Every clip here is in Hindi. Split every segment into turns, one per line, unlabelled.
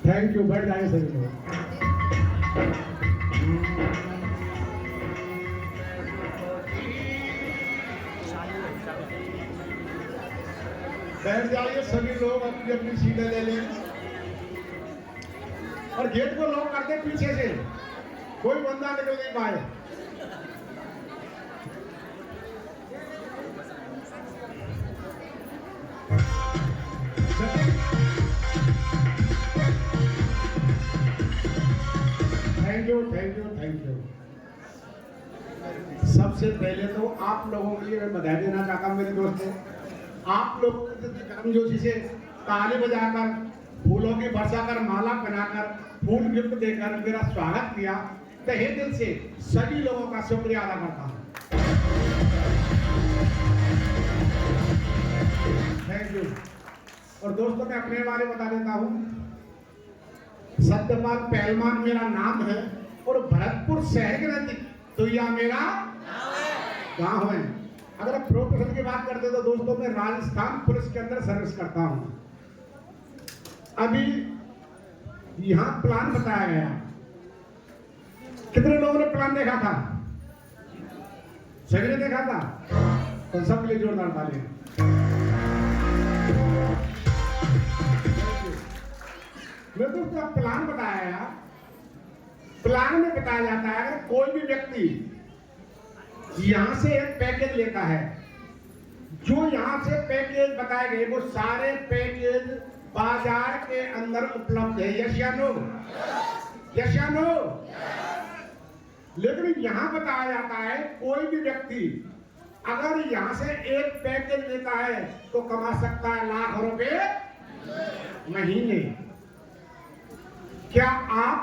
थैंक यू, बैठ जाए सभी लोग। बैठ जाइए सभी लोग, अपनी अपनी सीटें ले लें और गेट को लॉक कर दें पीछे से, कोई बंदा निकल नहीं पाए। Thank you, thank you, thank you. सबसे पहले तो आप लोगों के लिए मैं बधाई देना चाहता हूँ मेरे दोस्तों। आप लोगों ने गर्मजोशी से ताली बजाकर, फूलों की वर्षा कर, माला पहनाकर, फूल गिफ्ट देकर मेरा स्वागत किया, तहे दिल से सभी लोगों का शुक्रिया अदा करता हूँ। Thank you. और दोस्तों मैं अपने बारे में बता देता हूँ। सत्यपाल पहलवान मेरा नाम है और भरतपुर शहर के नजदीक तुया मेरा गांव है। अगर आप प्रोफेशन की बात करते तो दोस्तों मैं राजस्थान पुलिस के अंदर सर्विस करता हूं। अभी यहां प्लान बताया गया, कितने लोगों ने प्लान देखा था? सभी ने देखा था? तो सब लिए जोरदार तालियां। मैं दोस्तों प्लान बताया गया। प्लान में बताया जाता है अगर कोई भी व्यक्ति यहां से एक पैकेज लेता है, जो यहां से पैकेज बताए गए वो सारे पैकेज बाजार के अंदर उपलब्ध है। यस या नो? यस या नो? लेकिन यहां बताया जाता है कोई भी व्यक्ति अगर यहां से एक पैकेज लेता है तो कमा सकता है लाख रुपए महीने। क्या आप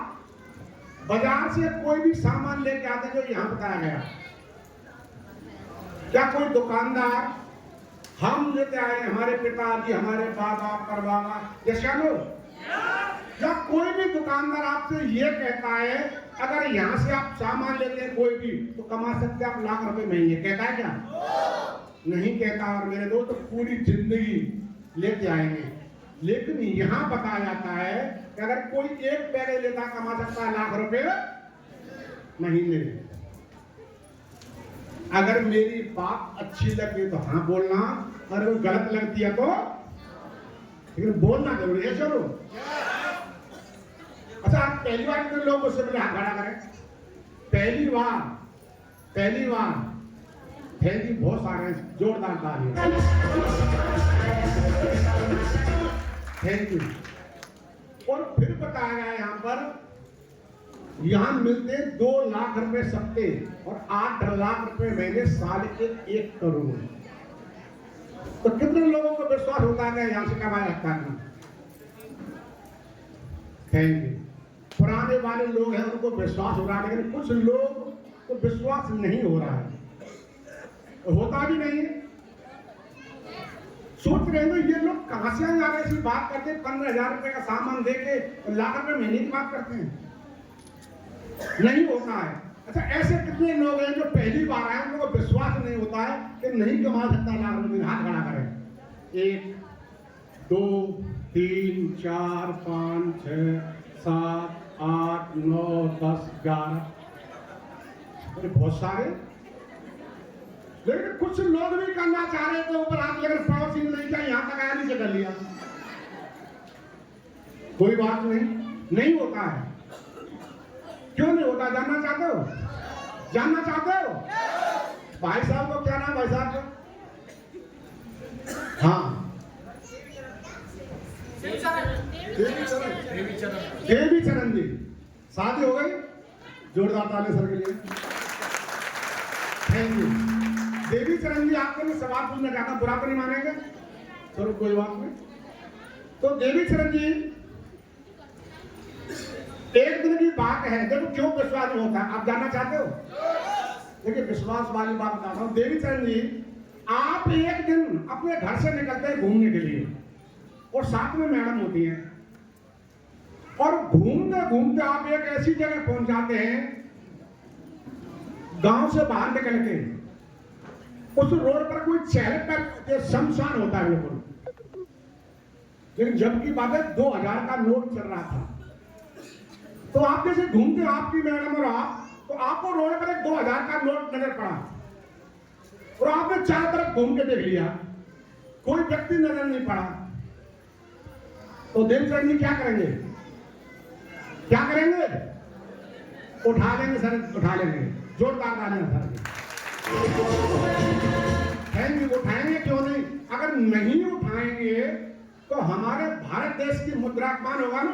बाजार से कोई भी सामान लेके आते जो यहां बताया गया? क्या कोई दुकानदार हम लेते आए, हमारे पिताजी, हमारे बाबा, परबाबा, यशानो, या कोई भी दुकानदार आपसे ये कहता है अगर यहां से आप सामान लेते हैं कोई भी तो कमा सकते हैं आप लाख रुपए महीने? कहता है क्या? नहीं कहता। और मेरे दोस्त पूरी जिंदगी लेते आएंगे। लेकिन यहां बताया जाता है कि अगर कोई एक पैकेज लेता कमा सकता है लाख रुपए महीने। अगर मेरी बात अच्छी लगे तो हाँ बोलना, और गलत लगती है तो लेकिन बोलना जरूरी है। चलो अच्छा, आप पहली बार कितने लोग मुझसे मिले? हाथ खड़ा करें। पहली बार, पहली बार। थैंक यू, बहुत सारे जोरदार तालियां। Thank you. और फिर बताया गया यहाँ पर यहाँ मिलते 2 लाख रुपए सबके और 8 लाख रुपए महीने, साल के 1 करोड़। तो कितने लोगों को विश्वास होता है कि यहाँ से कमाया रखता है? Thank you. पुराने वाले लोग हैं उनको विश्वास हो रहा है, लेकिन कुछ लोग को विश्वास नहीं हो रहा है, होता भी नहीं है। सोच रहे हैं ये लोग कहां से आ रहे, ऐसी बात करते हैं 15,000 रुपए का सामान देके लाख रुपए महीने की बात करते हैं, नहीं होता है। अच्छा, ऐसे कितने लोग हैं जो पहली बार आए, उनको विश्वास नहीं होता है कि नहीं कमा सकता लाख रुपए? हाथ खड़ा करें। 1 2 3 4 5 6 7 8 9 10 11, बहुत सारे। लेकिन कुछ लोग भी करना चाह रहे थे ऊपर हाथ, लेकिन पड़ोसी ने नहीं किया, यहां तक आया, नीचे कर लिया। कोई बात नहीं होता है। क्यों नहीं होता? जानना चाहते हो? जानना चाहते हो? भाई साहब को क्या नाम? भाई साहब को हाँ, देवी चरण जी। शादी हो गई? जोरदार ताली सर के लिए। Thank you. देवी चरण जी, आपको मैं सवाल पूछना चाहता हूं, बुरा तो नहीं मानेंगे? चलो कोई बात नहीं। तो देवी चरण जी, एक दिन की बात है, देखो क्यों विश्वास नहीं होता, आप जानना चाहते हो? देखिए, विश्वास वाली बात बताता हूं। देवी चरण जी, आप एक दिन अपने घर से निकलते हैं घूमने के लिए, और साथ में मैडम होती हैं, और घूमते घूमते आप एक ऐसी जगह पहुंच जाते हैं, गांव से बाहर निकल के उस रोड पर कोई चहल पहल, शमशान होता है बिल्कुल। लेकिन जब की बात है 2000 का नोट चल रहा था, तो आप जैसे घूमते, आपकी मैडम और आप, तो आपको रोड पर एक 2000 का नोट नजर पड़ा, और आपने चारों तरफ घूम के देख लिया, कोई व्यक्ति नजर नहीं पड़ा। तो देवचरण जी क्या करेंगे? क्या करेंगे? उठा लेंगे सर, उठा लेंगे। जोरदार तालियां सर। उठाएंगे क्यों नहीं? अगर नहीं उठाएंगे तो हमारे भारत देश की मुद्रा अपमान होगा ना,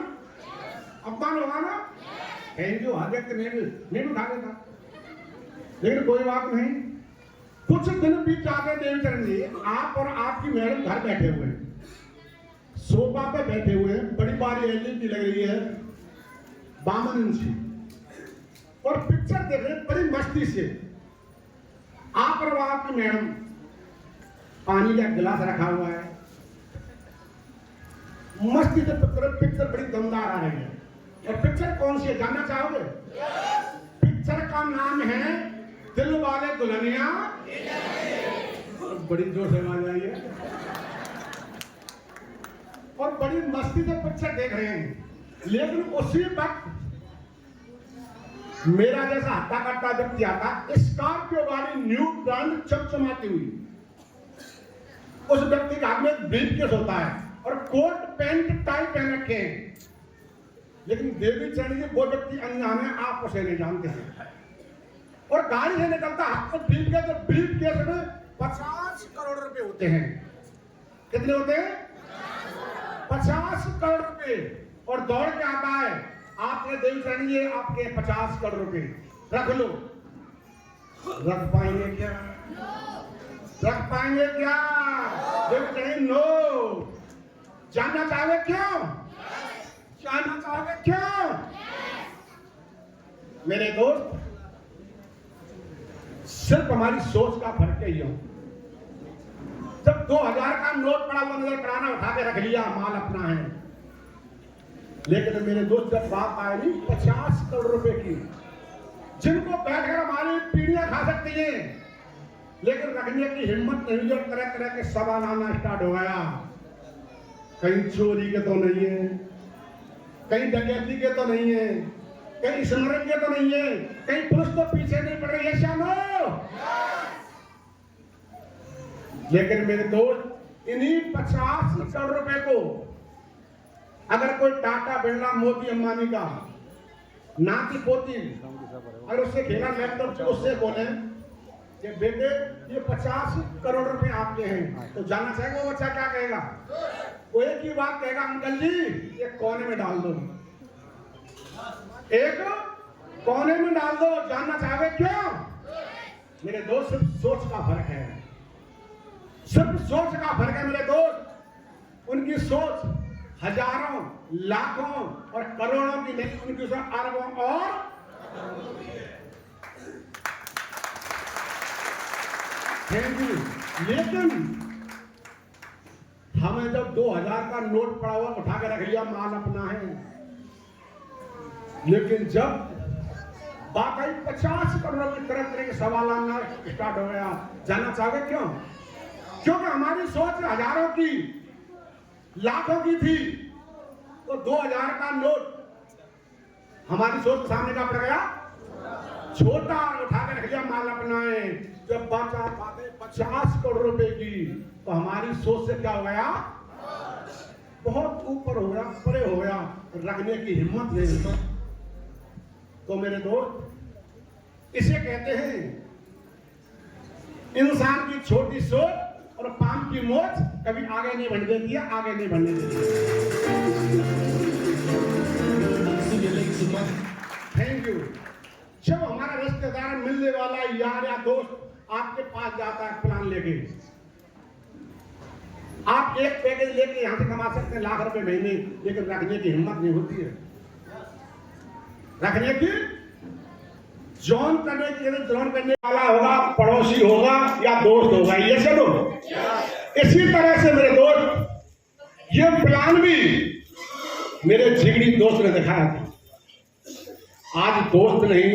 अपमान होगा ना। Thank you. हर व्यक्ति नहीं उठा देता, लेकिन कोई बात नहीं। कुछ दिन बीत जाते देवचरण जी, आप और आपकी मैडम घर बैठे हुए हैं, सोफा पे बैठे हुए हैं, बड़ी बारी एलईडी लग रही है 52 इंची, और पिक्चर देख रहे हैं बड़ी मस्ती से। आप और आपकी मैडम, पानी का गिलास रखा हुआ है, मस्ती से पिक्चर बड़ी दमदार आ रही है। और पिक्चर कौन सी है जानना चाहोगे? पिक्चर का नाम है दिल वाले दुल्हनिया। बड़ी जोर से आवाज आई है, और बड़ी मस्ती से पिक्चर देख रहे हैं। लेकिन उसी वक्त मेरा जैसा हत्ता कट्टा व्यक्ति आता, स्कॉर्पियो वाली न्यू ब्रांड चमचमाती हुई, उस व्यक्ति के हाथ में ब्रीफकेस होता है और कोट पैंट टाई पहन रखे हैं। लेकिन देवी चरण जी वो व्यक्ति अनजान है, आप उसे नहीं जानते हैं, और गाड़ी से निकलता हाथ में ब्रीफकेस, और ब्रीफकेस में 50 करोड़ रुपए होते हैं। कितने होते हैं? 50 करोड़ रुपए। और दौड़ के आता है, आपने देवी चरण जी आपके 50 करोड़ रुपए रख लो। रख पाएंगे क्या? रख पाएंगे क्या? देवी चरण नो। जानना चाहोगे क्यों? जानना चाहोगे क्यों? मेरे दोस्त, सिर्फ हमारी सोच का फर्क है। जब 2000 का नोट पड़ा हुआ नजर पड़ाना, उठा के रख लिया, माल अपना है। लेकिन मेरे दोस्त, जब बात आए नहीं 50 करोड़ रुपए की, जिनको बैठकर हमारी पीढ़ियां खा सकती हैं, लेकिन रखने की हिम्मत नहीं, जो तरह तरह के सवाल आना स्टार्ट हो गया। कहीं चोरी के तो नहीं है, कहीं डकैती के तो नहीं है, कहीं स्मरण के तो नहीं है, कहीं पुलिस तो पीछे नहीं पड़ रही है। श्यामो, लेकिन मेरे दोस्त, इन्हीं 50 करोड़ रुपए को अगर कोई टाटा, बिरला, मोदी, अंबानी का नाती पोती अगर उससे खेला लैपटॉप से, उससे बोले कि बेटे ये 50 करोड़ रुपए आपके हैं, तो जानना चाहेगा वो बच्चा क्या कहेगा? वो एक ही बात कहेगा, अंकल जी ये कोने में डाल दो। एक कोने में डाल दो। जानना चाहोगे क्यों? मेरे दोस्त, सिर्फ सोच का फर्क है, सिर्फ सोच का फर्क है मेरे दोस्त। उनकी सोच हजारों, लाखों और करोड़ों की नहीं, उनकी सोच अरबों और थैंक यू। लेकिन हमें जब 2000 का नोट पड़ा हुआ उठा के रख लिया, माल अपना है। लेकिन जब वाकई 50 करोड़ की तरह तरह के सवाल आना स्टार्ट हो गया, जानना चाहोगे क्यों? क्योंकि हमारी सोच हजारों की, लाखों की थी। तो 2000 का नोट हमारी सोच के सामने का पड़ गया छोटा, उठा के रख लिया, माल अपना है। जब बात 50 करोड़ रुपए की, तो हमारी सोच से क्या हो गया? बहुत ऊपर हो गया, परे हो गया, रखने की हिम्मत नहीं। तो मेरे दोस्त, इसे कहते हैं इंसान की छोटी सोच और पाम की मोच कभी आगे नहीं बढ़ने देती है, आगे नहीं बढ़ने देती है। Thank you. जब हमारा रिश्तेदार, मिलने वाला यार या दोस्त आपके पास जाता है प्लान लेके, आप एक पैकेज लेके यहां से कमा सकते हैं लाख रुपए महीने, लेकिन रखने की हिम्मत नहीं होती है। रखने की, जॉन करने की, जॉन करने वाला होगा, पड़ोसी होगा या दोस्त होगा, ये चलो। इसी तरह से मेरे दोस्त, ये प्लान भी मेरे जिगरी दोस्त ने दिखाया था। आज दोस्त नहीं,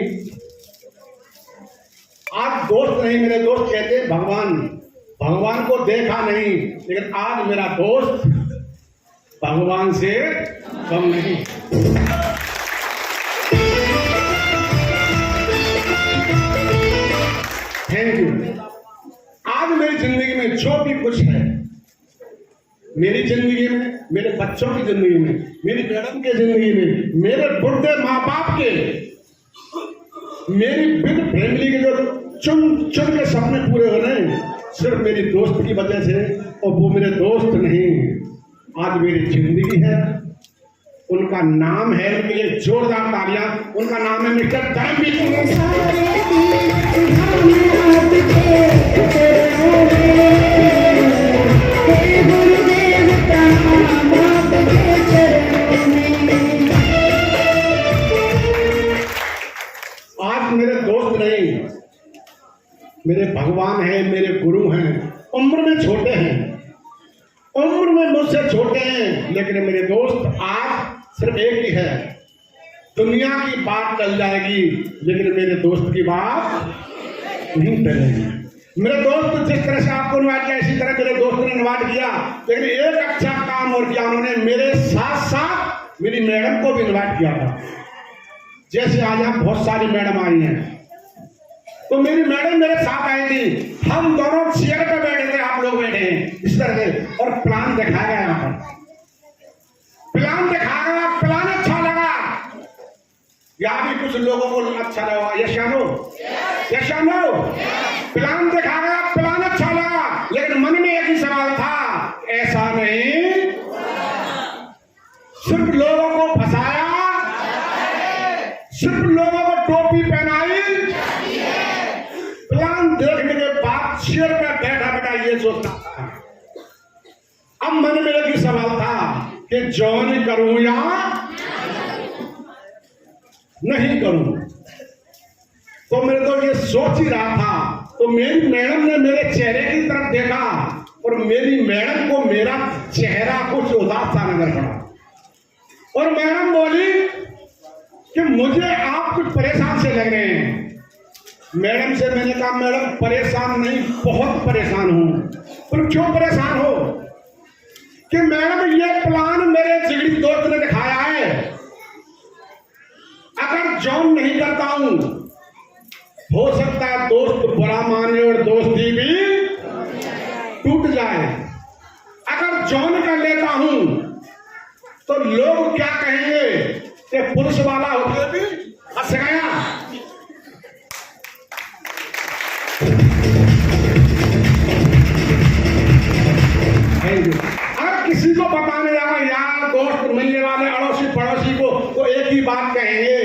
आज दोस्त नहीं, मेरे दोस्त कहते हैं भगवान। भगवान को देखा नहीं, लेकिन आज मेरा दोस्त भगवान से कम नहीं। Thank you. आज मेरी जिंदगी में जो भी कुछ है, मेरी जिंदगी में, मेरे बच्चों की जिंदगी में, मेरी मैडम की जिंदगी में, मेरे बुढ़े माँ बाप के, मेरी बिग फैमिली के जो चुन चुन के सपने पूरे हो रहे हैं, सिर्फ मेरी दोस्त की वजह से। और वो मेरे दोस्त नहीं, आज मेरी जिंदगी है। उनका नाम है, उनके लिए जोरदार तालियां। उनका नाम है मिस्टर धर्मवीर। आज मेरे दोस्त नहीं, मेरे भगवान हैं, मेरे गुरु हैं। उम्र में छोटे हैं, उम्र में मुझसे छोटे हैं, लेकिन मेरे दोस्त आज सिर्फ एक ही है। दुनिया की बात चल जाएगी, लेकिन मेरे दोस्त की बात नहीं चलेगी। मेरे दोस्त जिस तरह से आपको इन्वाइट किया, इसी तरह मेरे दोस्त ने इन्वाइट किया, लेकिन एक अच्छा काम और किया, उन्होंने मेरे साथ साथ मेरी मैडम को भी इन्वाइट किया था। जैसे आज यहाँ बहुत सारी मैडम आई हैं, तो मेरी मैडम मेरे साथ आई थी। हम दोनों चेयर पे बैठे थे, आप लोग बैठे हैं इस तरह से, और प्लान दिखाया गया। यहाँ पर प्लान दिखाया गया, प्लान अच्छा लगा या भी कुछ लोगों को अच्छा लगा। यशानो, यशानो, प्लान दिखाया गया, प्लान अच्छा लगा, लेकिन मन में एक ही सवाल था, ऐसा नहीं। सिर्फ लोगों को फंसाया, सिर्फ लोगों को टोपी पहनाई। प्लान देखने के बाद चेयर पे बैठा बैठा ये सोचता था। अब मन में एक ही सवाल था कि जॉइन करूं या नहीं करूं। तो मेरे तो ये सोच ही रहा था, तो मेरी मैडम ने मेरे चेहरे की तरफ देखा, और मेरी मैडम को मेरा चेहरा कुछ उदास सा नजर पड़ा, और मैडम बोली कि मुझे आप कुछ परेशान से लग रहे हैं। मैडम से मैंने कहा, मैडम परेशान नहीं, बहुत परेशान हूं। पर क्यों परेशान हो? कि मैडम ये प्लान मेरे जिगरी दोस्त ने दिखाया है, अगर जॉइन नहीं करता हूं, हो सकता है दोस्त बुरा माने और दोस्ती भी टूट जाए। अगर जॉइन कर लेता हूं, तो लोग क्या कहेंगे कि पुलिस वाला होकर भी फंस गया। अगर किसी को बताने जाएगा, यार दोस्त मिलने वाले अड़ोसी पड़ोसी को, तो एक ही बात कहेंगे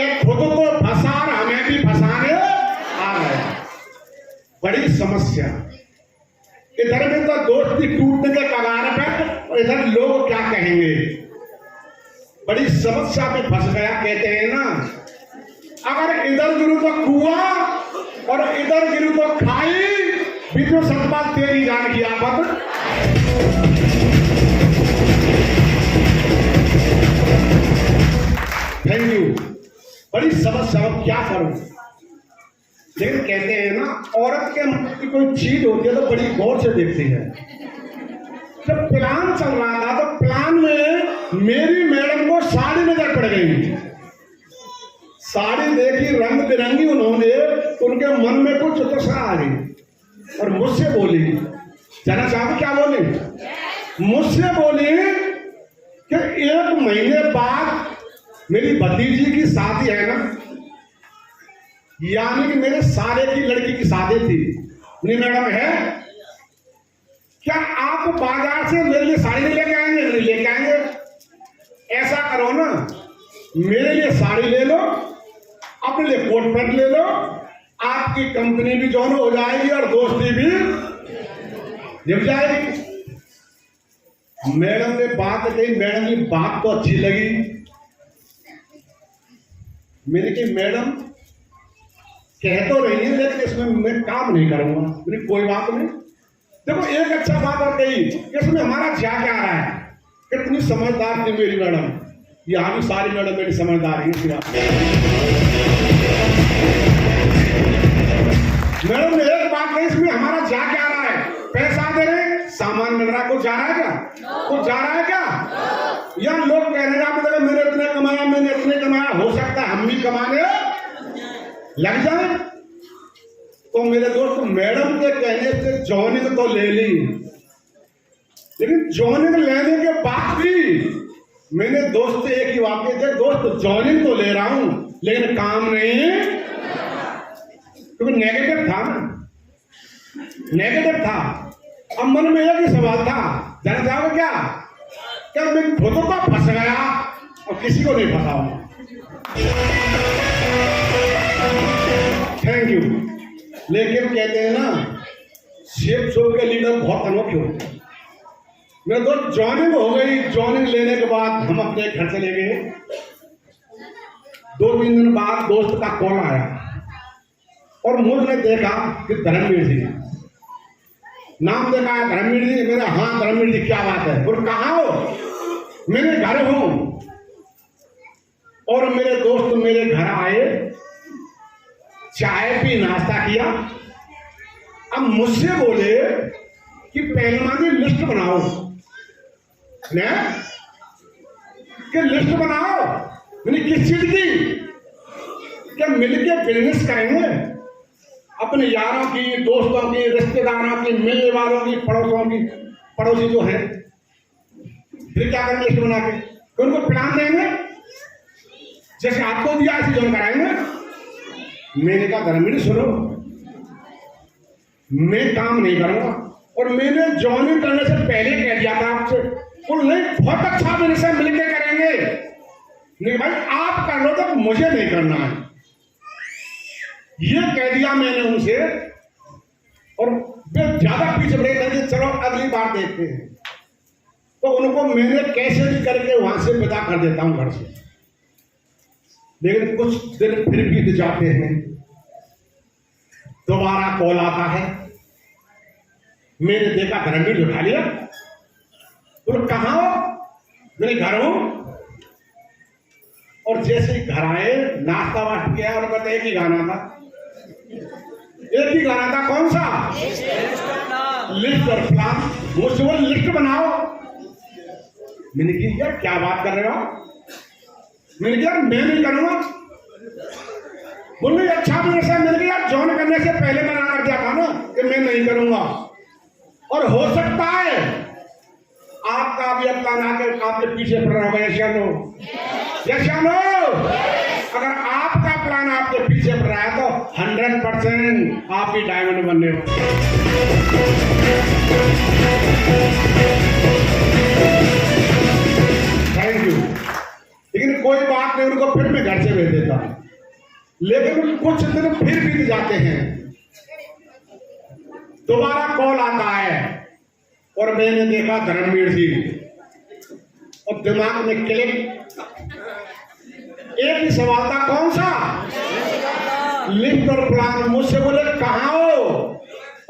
कि खुद को फंसा और हमें भी फंसाने आ गया। बड़ी समस्या। इधर में तो दोस्ती टूटने के कगार पे और इधर लोग क्या कहेंगे। बड़ी समस्या में फंस गया। कहते हैं ना, अगर इधर गिरू तो कुआं और इधर गिरू तो खाई, बीच में सतपाल तेरी जान की आफत। Thank you. बड़ी समस्या, अब क्या करूं। लेकिन कहते हैं ना, औरत के मन की कोई चीज होती है तो बड़ी गौर से देखती है। जब प्लान चल रहा था तो प्लान में मेरी मैडम को साड़ी नजर पड़ गई। साड़ी देखी रंग बिरंगी, उन्होंने उनके मन में कुछ उत्साह आ गई और मुझसे बोली, जाना चाहते क्या बोली? मुझसे बोली कि 1 महीने बाद मेरी भतीजी की शादी है ना, यानी कि मेरे सारे की लड़की की शादी थी। नहीं मैडम है, क्या आप बाजार से मेरे लिए साड़ी नहीं लेके आएंगे? नहीं लेके आएंगे। ऐसा करो ना, मेरे लिए साड़ी ले लो, अपने लिए कोट पैंट ले लो, आपकी कंपनी भी जॉइन हो जाएगी और दोस्ती भी निभ जाएगी। मैडम ने बात कही, मैडम की बात तो अच्छी लगी। मैंने कही मैडम कह तो रही है, लेकिन इसमें मैं काम नहीं करूंगा। मैंने कोई बात नहीं। देखो एक अच्छा बात और कही, इसमें हमारा क्या क्या आ रहा है। कितनी समझदार थी मेरी मैडम। यहाँ भी सारी मैडम मेरी समझदार है। मैडम ने एक बात कही, इसमें हमारा जा क्या आ रहा है। पैसा दे रहे, सामान मिल रहा है, कुछ जा रहा है क्या? कुछ जा रहा है क्या? या लोग कह रहे हैं आप मैंने इतने कमाया, मैंने इतने कमाया, हो सकता है हम भी कमाने लग जाए। तो मेरे दोस्त मैडम के कहने से जॉइनिंग तो ले ली, लेकिन जॉइनिंग लेने के बाद भी मैंने दोस्त से एक ही वाक्य थे, दोस्त जॉइनिंग तो ले रहा हूं लेकिन काम नहीं, क्योंकि नेगेटिव था ना, नेगेटिव था। अब मन में एक ही सवाल था, जाना चाहोगे क्या मैं खुद को फंस गया और किसी को नहीं फंसाऊंगा। Thank you. लेकिन कहते हैं ना, शेप शो के लीडर बहुत अनोखे होते हैं। मेरे दोस्त जॉइनिंग हो गई, जॉइनिंग लेने के बाद हम अपने घर चले गए। 2-3 दिन बाद दोस्त का कॉल आया और मुझने देखा कि धर्मवीर जी, नाम देखा है धर्मवीर जी। मेरा हाँ धर्मवीर जी, क्या बात है? बोल कहाँ हो? मेरे घर हूं। और मेरे दोस्त मेरे घर आए, चाय पी, नाश्ता किया। अब मुझसे बोले कि पहलवानी लिस्ट बनाओ, कि लिस्ट बनाओ। मैंने किस चीज की? क्या मिलके बिजनेस करेंगे, अपने यारों की, दोस्तों की, रिश्तेदारों की, मिलने वालों की, पड़ोसों की, पड़ोसी जो है, फिर क्या करेंगे लिस्ट बना के? उनको प्लान देंगे, जैसे आपको दिया ऐसे जॉइन कराएंगे। मैंने कहा धर्मवीर सुनो, मैं काम नहीं करूंगा। और मैंने ज्वाइनिंग करने से पहले कह दिया था आपसे, बोल नहीं बहुत अच्छा मेरे से मिलकर करेंगे। नहीं भाई आप कर लो, तो मुझे नहीं करना है, ये कह दिया मैंने उनसे। और वे ज्यादा पीछे बढ़े थे, चलो अगली बार देखते हैं। तो उनको मैंने कैसे भी करके वहां से विदा कर देता हूं घर से। लेकिन कुछ दिन फिर बीत जाते हैं, दोबारा कॉल आता है। मैंने देखा धर्मवीर उठा लिया। बोलो कहाँ हो? मेरे घर हूं। और जैसे ही घर आए, नाश्ता वाश्ता किया और कहते एक ही गाना था, एक ही गाना था। कौन सा? लिस्ट और प्लान। मुझसे वो लिस्ट बनाओ। मैंने कहा क्या बात कर रहे हो? मैंने कहा मैं नहीं करूंगा। बोले अच्छा मेरे साथ मिल गया, जॉइन करने से पहले मना कर दिया था ना कि मैं नहीं करूंगा। और हो सकता है आपका भी प्लान आकर आपके पीछे पड़ रहा होगा। यशानो, अगर आपका प्लान आपके पीछे पड़ रहा है तो 100% आप भी डायमंड बनने हो। Thank you. लेकिन कोई बात नहीं, उनको फिर मैं घर से भेज देता। लेकिन कुछ दिन फिर बीत जाते हैं, दोबारा कॉल आता है और मैंने देखा धर्मवीर सिंह, और दिमाग में क्लिक, एक ही सवाल था, कौन सा? लिस्ट और प्लान। मुझसे बोले कहाँ हो?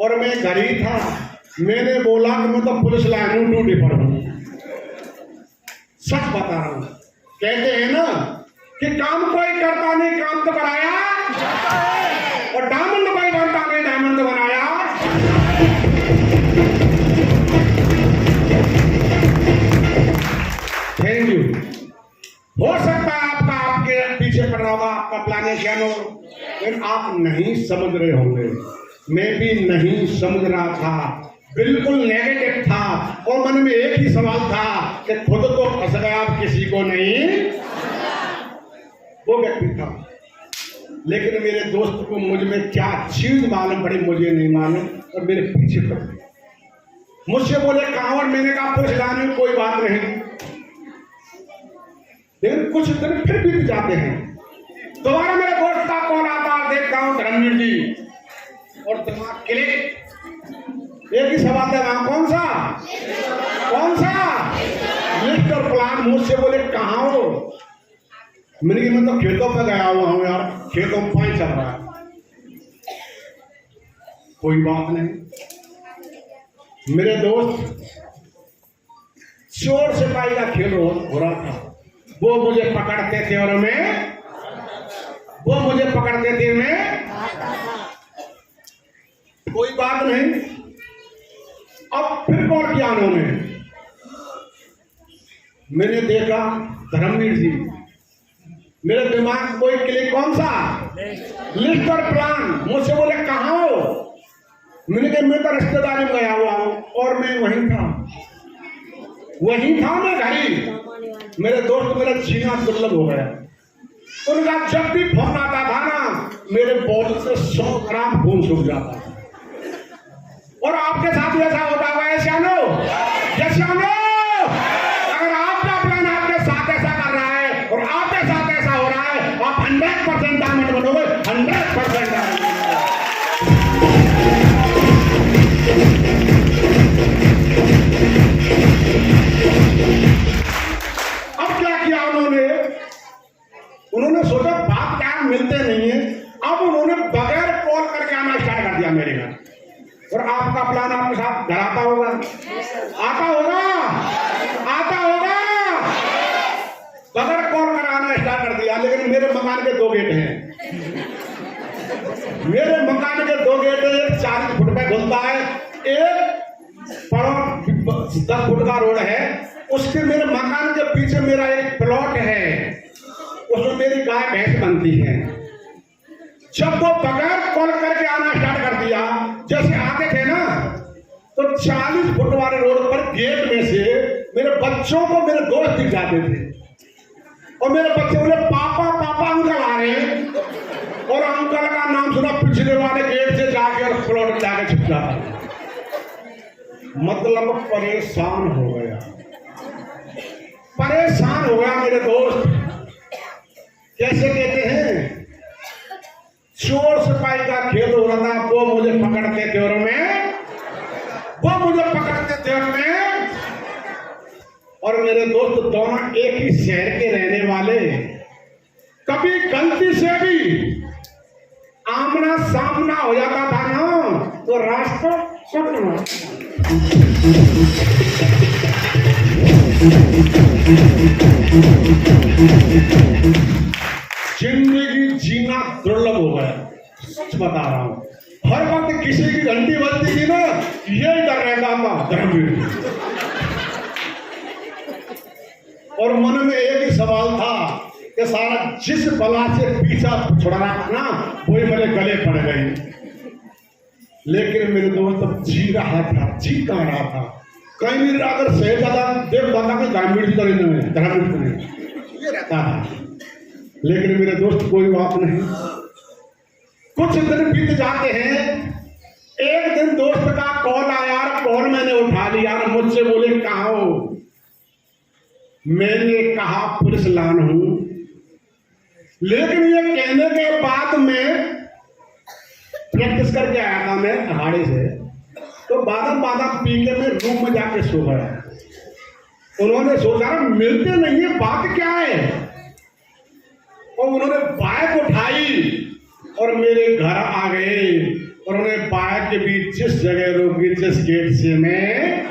और मैं घर ही था। मैंने बोला कि मैं तो पुलिस लाइन हूं, ड्यूटी पर हूं। सच बता रहा हूं। कहते हैं ना कि काम कोई करता नहीं, काम तो कराया, और डायमंड कोई बनता नहीं, डायमंड तो बनाया। Thank you. हो सकता है आपका आपके पीछे पड़ रहा होगा, आपका प्लान है क्या, लेकिन आप नहीं समझ रहे होंगे। मैं भी नहीं समझ रहा था, बिल्कुल नेगेटिव था, और मन में एक ही सवाल था कि खुद तो फंस गया, किसी को नहीं। वो व्यक्ति था, लेकिन मेरे दोस्त को मुझ में क्या चीज मालूम पड़ी मुझे नहीं मालूम, और मेरे पीछे पड़ गए। मुझसे बोले कहाँ? और मैंने कहा पुलिस लाने, कोई बात नहीं। लेकिन कुछ दिन फिर बीत जाते हैं, दोबारा मेरे दोस्त का कॉल आता, देखता हूं धर्मवीर जी, और दिमाग क्लिक, एक ही सवाल है, वहां कौन सा? कौन सा? लिस्ट और प्लान। मुझसे बोले कहाँ हो? मैंने कहा मैं तो खेतों पे गया हुआ हूं यार, खेतों में पानी चल रहा है। कोई बात नहीं। मेरे दोस्त, चोर सिपाही का खेल हो रहा था, वो मुझे पकड़ते थे और वो मुझे पकड़ते थे, मैं कोई बात नहीं। अब फिर कॉल किया उन्होंने, मैंने देखा धर्मवीर जी, मेरे दिमाग कोई क्लिक, कौन सा? लिस्ट और प्लान। मुझसे बोले कहाँ हो? मैंने कहा मैं तो रिश्तेदारी में गया हुआ हूं, और मैं वहीं था मैं घरी। मेरे दोस्त, मेरा जीना दुर्लभ हो गया। उनका जब भी फोन आता था ना, मेरे बॉडी से 100 ग्राम खून सूख जाता था। और आपके साथ ऐसा होता हुआ श्यानो, अगर आपका प्लान आपके साथ ऐसा कर रहा है और आपके साथ ऐसा हो रहा है, आप 100% डायमंड बनोगे, 100% डायमंड। अब क्या किया उन्होंने सोचा बात क्या, मिलते नहीं है। अब उन्होंने बगैर कॉल करके आना स्टार्ट कर दिया मेरे घर। और आपका प्लान आपके साथ घर आता होगा, बगैर कॉल कर आना स्टार्ट कर दिया। लेकिन मेरे मकान के 2 गेट हैं, मेरे मकान के 2 गेट हैं। एक 40 फुट पे खुलता है, एक 10 फुट का रोड है। उसके मेरे मकान के पीछे मेरा एक प्लॉट है, उसमें मेरी गाय भैंस बनती है। जब वो बगैर कॉल करके आना स्टार्ट कर दिया, जैसे आते थे ना, तो 40 फुट वाले रोड पर गेट में से मेरे बच्चों को मेरे दोस्त दिख जाते थे, और मेरे बच्चे बोले पापा पापा अंकल आ रहे हैं, और अंकल का नाम सुना पिछले वाले गेट से जाके और प्लॉट में जाके छिप जाता। मतलब परेशान हो गया मेरे दोस्त। कैसे कहते हैं, चोर सिपाही का खेल हो रहा था। वो मुझे पकड़ते थे और मैं, और मेरे दोस्त दोनों एक ही शहर के रहने वाले। कभी गलती से भी आमना सामना हो जाता था ना, तो रास्ता जिंदगी जीना दुर्लभ हो गया। सच बता रहा हूं, हर वक्त किसी की घंटी बजती थी ना, यही डर रहता था धर्मवीर। और मन में एक ही सवाल था कि सारा जिस बला से पीछा छुड़ा रहा था ना, वही मेरे गले पड़ गई। लेकिन मेरे दोस्त जी रहा था, जी कह रहा था। कहीं भी अगर सही दादा देख दादा के धर्मवीर ये रहता था। लेकिन मेरे दोस्त कोई बात नहीं, कुछ दिन बीत जाते हैं। एक दिन दोस्त का कॉल आया, कॉल मैंने उठा लिया, मुझसे बोले कहाँ हो? मैंने कहा पुलिस लान हूं। लेकिन ये कहने के बाद में प्रैक्टिस करके आया था मैं अखाड़े से, तो बादम पी के मैं रूम में जाके सो गया। उन्होंने सोचा मिलते नहीं है, बात क्या है, और उन्होंने बाइक उठाई और मेरे घर आ गए। और उन्होंने बाइक के बीच जिस जगह रोकी, जिस गेट से मैं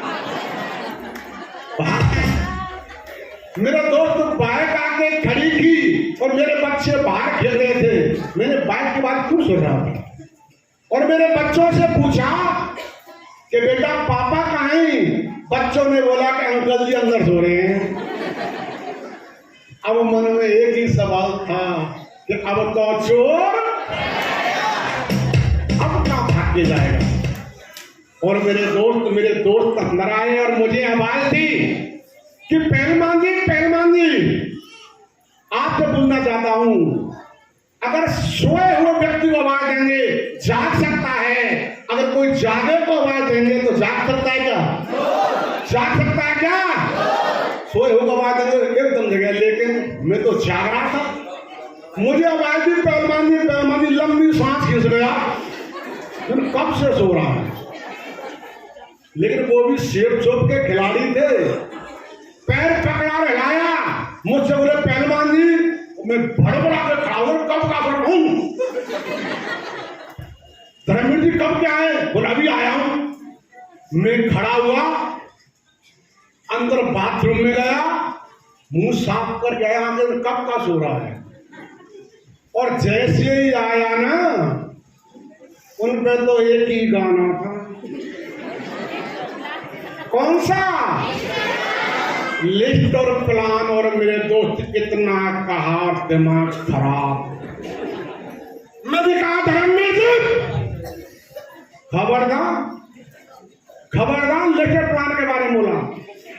मेरा दोस्त बाइक आके खड़ी की और मेरे बच्चे बाहर खेल रहे थे। मैंने बाइक के बाद क्यों सोच रहा था और मेरे बच्चों से पूछा कि बेटा पापा कहाँ हैं? बच्चों ने बोला कि अंकल जी अंदर सो रहे हैं। अब मन में एक ही सवाल था कि अब तो चोर अब क्या भाग के जाएगा। और मेरे दोस्त अंदर आए और मुझे आवाज दी कि पहलवान जी आपसे पूछना चाहता हूं, अगर सोए हुए व्यक्ति को आवाज देंगे जाग सकता है, अगर कोई जागे को आवाज देंगे तो जाग सकता है क्या? जाग सकता है क्या? सोए हुए को आवाज देंगे एकदम जगह, लेकिन मैं तो जाग रहा था। मुझे आवाज दी पहलवान जी, लंबी सांस खींच गया, कब से सो रहा है। लेकिन वो भी शेर चौप के खिलाड़ी थे, पैर पकड़ा हिलाया, मुझसे बोले पहलवान जी, मैं भड़बड़ा के खड़ा हूं, कब का खड़ा हूं? धर्मवीर जी कब क्या है? बोला अभी आया हूं। मैं खड़ा हुआ, अंदर बाथरूम में गया, मुंह साफ कर गया, कब का सो रहा है। और जैसे ही आया ना, उन पे तो एक ही गाना था। कौन सा? लिस्ट और प्लान। और मेरे दोस्त कितना कहा दिमाग खराब। मैंने कहा धर्मवीर जी खबरदार लिस्ट और प्लान के बारे में बोला।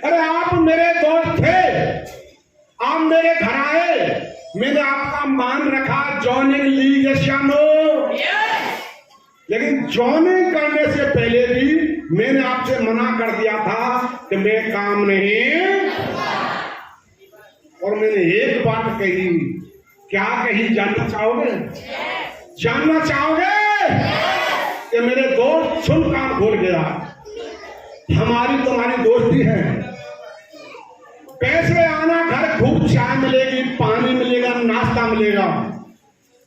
अरे आप मेरे दोस्त थे, आप मेरे घर आए, मैंने आपका मान रखा, जॉइनिंग ली, यस या नो? लेकिन जॉइनिंग करने से पहले भी मैंने आपसे मना कर दिया था कि मैं काम नहीं। और मैंने एक बात कही, क्या कही जानना चाहोगे? जानना चाहोगे? कि मेरे दोस्त सुन कान खोल गया, हमारी तुम्हारी दोस्ती है, पैसे आना, घर खूब चाय मिलेगी, पानी मिलेगा, नाश्ता मिलेगा,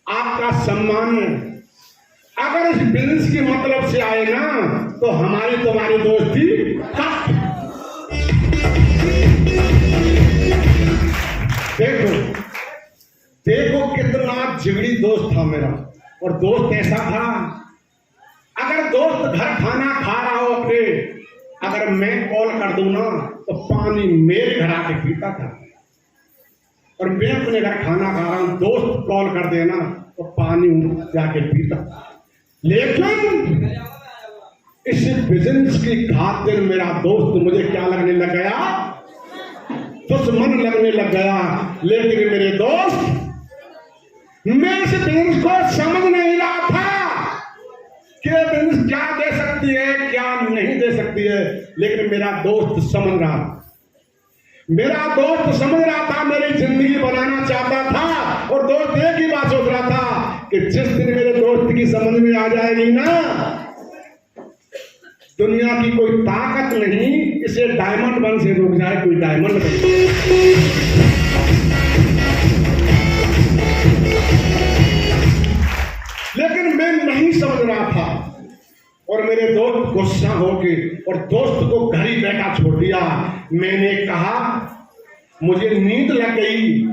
आपका सम्मान है। अगर इस बिजनेस के मतलब से आए ना तो हमारी तुम्हारी दोस्ती देखो कितना जिगरी दोस्त था मेरा। और दोस्त ऐसा था, अगर दोस्त घर खाना खा रहा हो अपने, अगर मैं कॉल कर दूं ना तो पानी मेरे घर आके पीता था। और मैं अपने घर खाना खा रहा हूं, दोस्त कॉल कर देना तो पानी जाके पीता। लेकिन इस बिजनेस की खातिर मेरा दोस्त मुझे क्या लगने लग गया? दुश्मन लगने लग गया। लेकिन मेरे दोस्त, मैं इस बिजनेस को समझ नहीं रहा था कि बिजनेस क्या दे सकती है, क्या नहीं दे सकती है। लेकिन मेरा दोस्त समझ रहा था, मेरी जिंदगी बनाना चाहता था। और दोस्त एक ही बात सोच रहा था कि जिस दिन मेरे दोस्त की समझ में आ जाएगी ना, दुनिया की कोई ताकत नहीं इसे डायमंड बन से रोक जाए। कोई डायमंड बन, लेकिन मैं नहीं समझ रहा था। और मेरे दोस्त गुस्सा हो गए और दोस्त को घर ही बैठा छोड़ दिया। मैंने कहा मुझे नींद लग गई,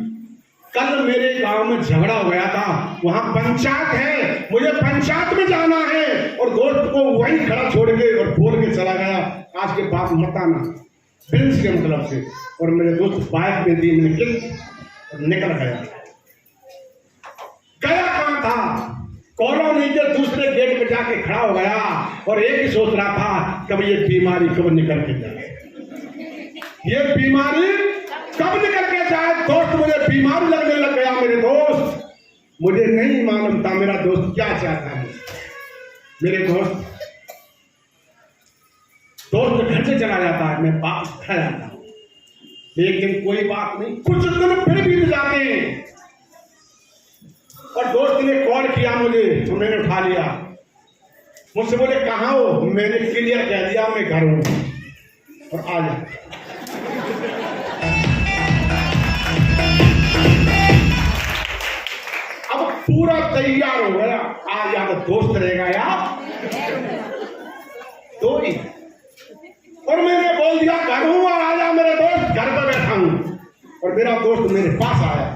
कल मेरे गांव में झगड़ा हो गया था, वहां पंचायत है, मुझे पंचायत में जाना है। और दोस्त को वहीं खड़ा छोड़ के और बोल के चला गया, आज के बाद मत आना, बिजनेस के मतलब से। और मेरे दोस्त बाइक में दी, मैंने किक और निकल गया। कहां था? कॉलोनी के दूसरे गेट पे जाके खड़ा हो गया और एक ही सोच रहा था, कब ये बीमारी कब निकल के जाए, ये बीमारी कब निकल के जाए। दोस्त मुझे बीमारी लगने लग गया। मेरे दोस्त, मुझे नहीं मालूम था मेरा दोस्त क्या चाहता है। मेरे दोस्त घर से चला जाता है, मैं वापस खा जाता हूं। लेकिन कोई बात नहीं, कुछ दिन फिर बीत जाते हैं। और दोस्त ने कॉल किया मुझे तो मैंने उठा लिया। मुझसे बोले कहाँ हो? मैंने क्लियर कह दिया मैं घर हूं और आ जा। अब पूरा तैयार हो गया, आज या तो दोस्त रहेगा या दो ही। और मैंने बोल दिया घर हूं और आ जा मेरे दोस्त, घर पर बैठा हूं। और मेरा दोस्त मेरे पास आया।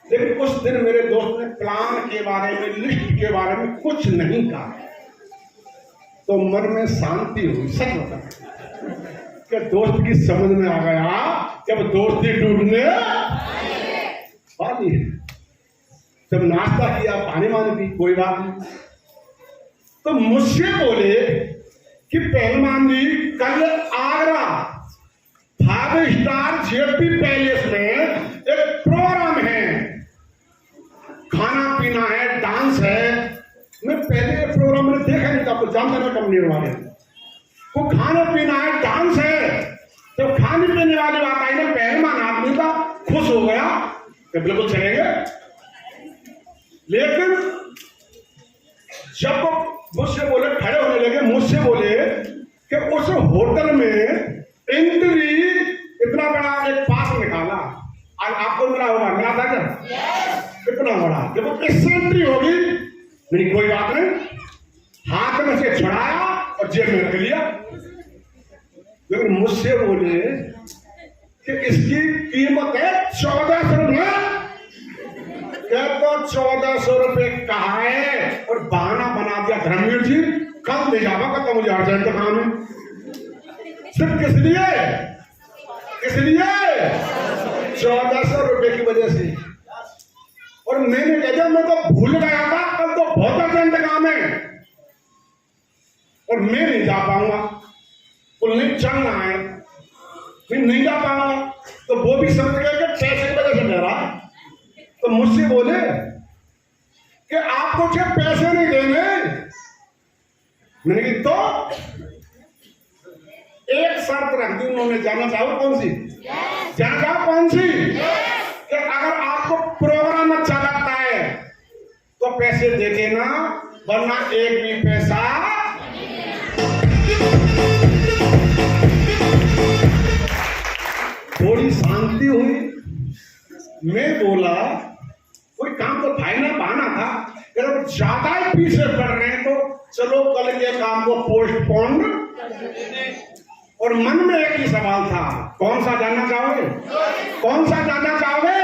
लेकिन उस दिन मेरे दोस्त ने प्लान के बारे में, लिस्ट के बारे में कुछ नहीं कहा। तो मन में शांति हुई। सच बता कि दोस्त की समझ में आ गया कि अब दोस्ती टूटने वाली है। जब नाश्ता किया, पानी वानी पी, कोई बात नहीं। तो मुझसे बोले कि पहलवान जी कल आगरा 5 स्टार जेपी पैलेस में एक प्रोग्राम है, खाना पीना है, डांस है। मैं पहले प्रोग्राम में देखा नहीं था, आपको जानता ना कंपनी वाले को खाना पीना है, डांस है। तो खाने पीने वाली बात आई ना, पहलवान आदमी था, खुश हो गया कि बिल्कुल चलेंगे। लेकिन जब मुझसे बोले, खड़े होने लगे, मुझसे बोले कि उस होटल में एंट्री इतना बड़ा एक पास निकाला, आज आपको मिला होगा, मिला था क्या? इतना बड़ा, जब इससे एंट्री होगी, नहीं कोई बात नहीं, हाथ में से छुड़ाया और जेब में रख लिया। लेकिन मुझसे बोले कि इसकी कीमत है 1400 रुपये। तो 1400 रुपये कहा है? और बहाना बना दिया धर्मवीर जी, कल ले जावा का, मुझे अर्जेंट काम है। सिर्फ किस लिए? 1400 रुपये की वजह से। और मैंने कहा मैं तो भूल गया था, कल तो बहुत अर्जेंट काम है और मैं नहीं जा पाऊंगा, कुल नहीं चलना है, मैं नहीं जा पाऊंगा। तो वो भी समझ गए कि पैसे की वजह से मेरा। तो मुझसे बोले कि आपको क्या पैसे नहीं देंगे? मैंने कहा तो एक शर्त रख दी उन्होंने, जाना चाहो कौन सी? जाना चाहो कौन सी? कि अगर आपको प्रोग्राम अच्छा लगता है तो पैसे दे देना, वरना एक भी पैसा। थोड़ी शांति हुई। मैं बोला कोई काम तो फाइनल बहाना था, अगर ज्यादा ही पीछे पड़ रहे हैं तो चलो कल के काम को पोस्टपोन। और मन में एक ही सवाल था, कौन सा जानना चाहोगे? कौन सा जानना चाहोगे?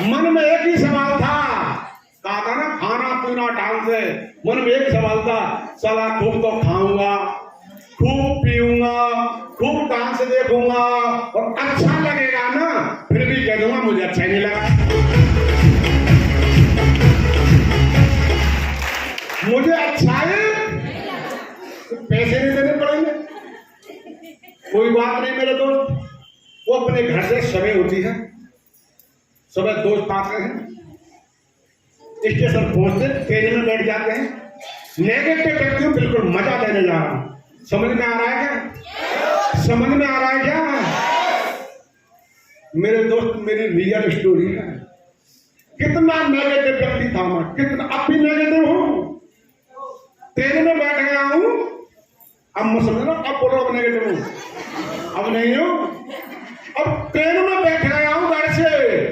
मन में एक ही सवाल था, कहा था ना खाना पीना डांस है। मन में एक सवाल था, चला खूब तो खाऊंगा, खूब पीऊंगा, खूब डांस देखूंगा और अच्छा लगेगा ना, फिर भी कह दूंगा मुझे अच्छा नहीं लगा, मुझे अच्छा है, तो पैसे नहीं देने पड़ेंगे। कोई बात नहीं मेरे दोस्त, वो अपने घर से सुबह होती है, सुबह दोस्त आते हैं, स्टेशन पहुंचते, ट्रेन में बैठ जाते हैं। नेगेटिव व्यक्ति बिल्कुल मजा लेने जा रहा हूं, समझ में आ रहा है क्या? समझ में आ रहा है क्या? मेरे दोस्त मेरी रियल स्टोरी है। कितना नेगेटिव व्यक्ति था मैं, कितना अब भी नेगेटिव हूं। ट्रेन में बैठ गया हूं, अब मैं समझ लो, अब बोलो अब नेगेटिव हूं, अब नहीं हूं। अब ट्रेन में बैठ गया हूं घर से,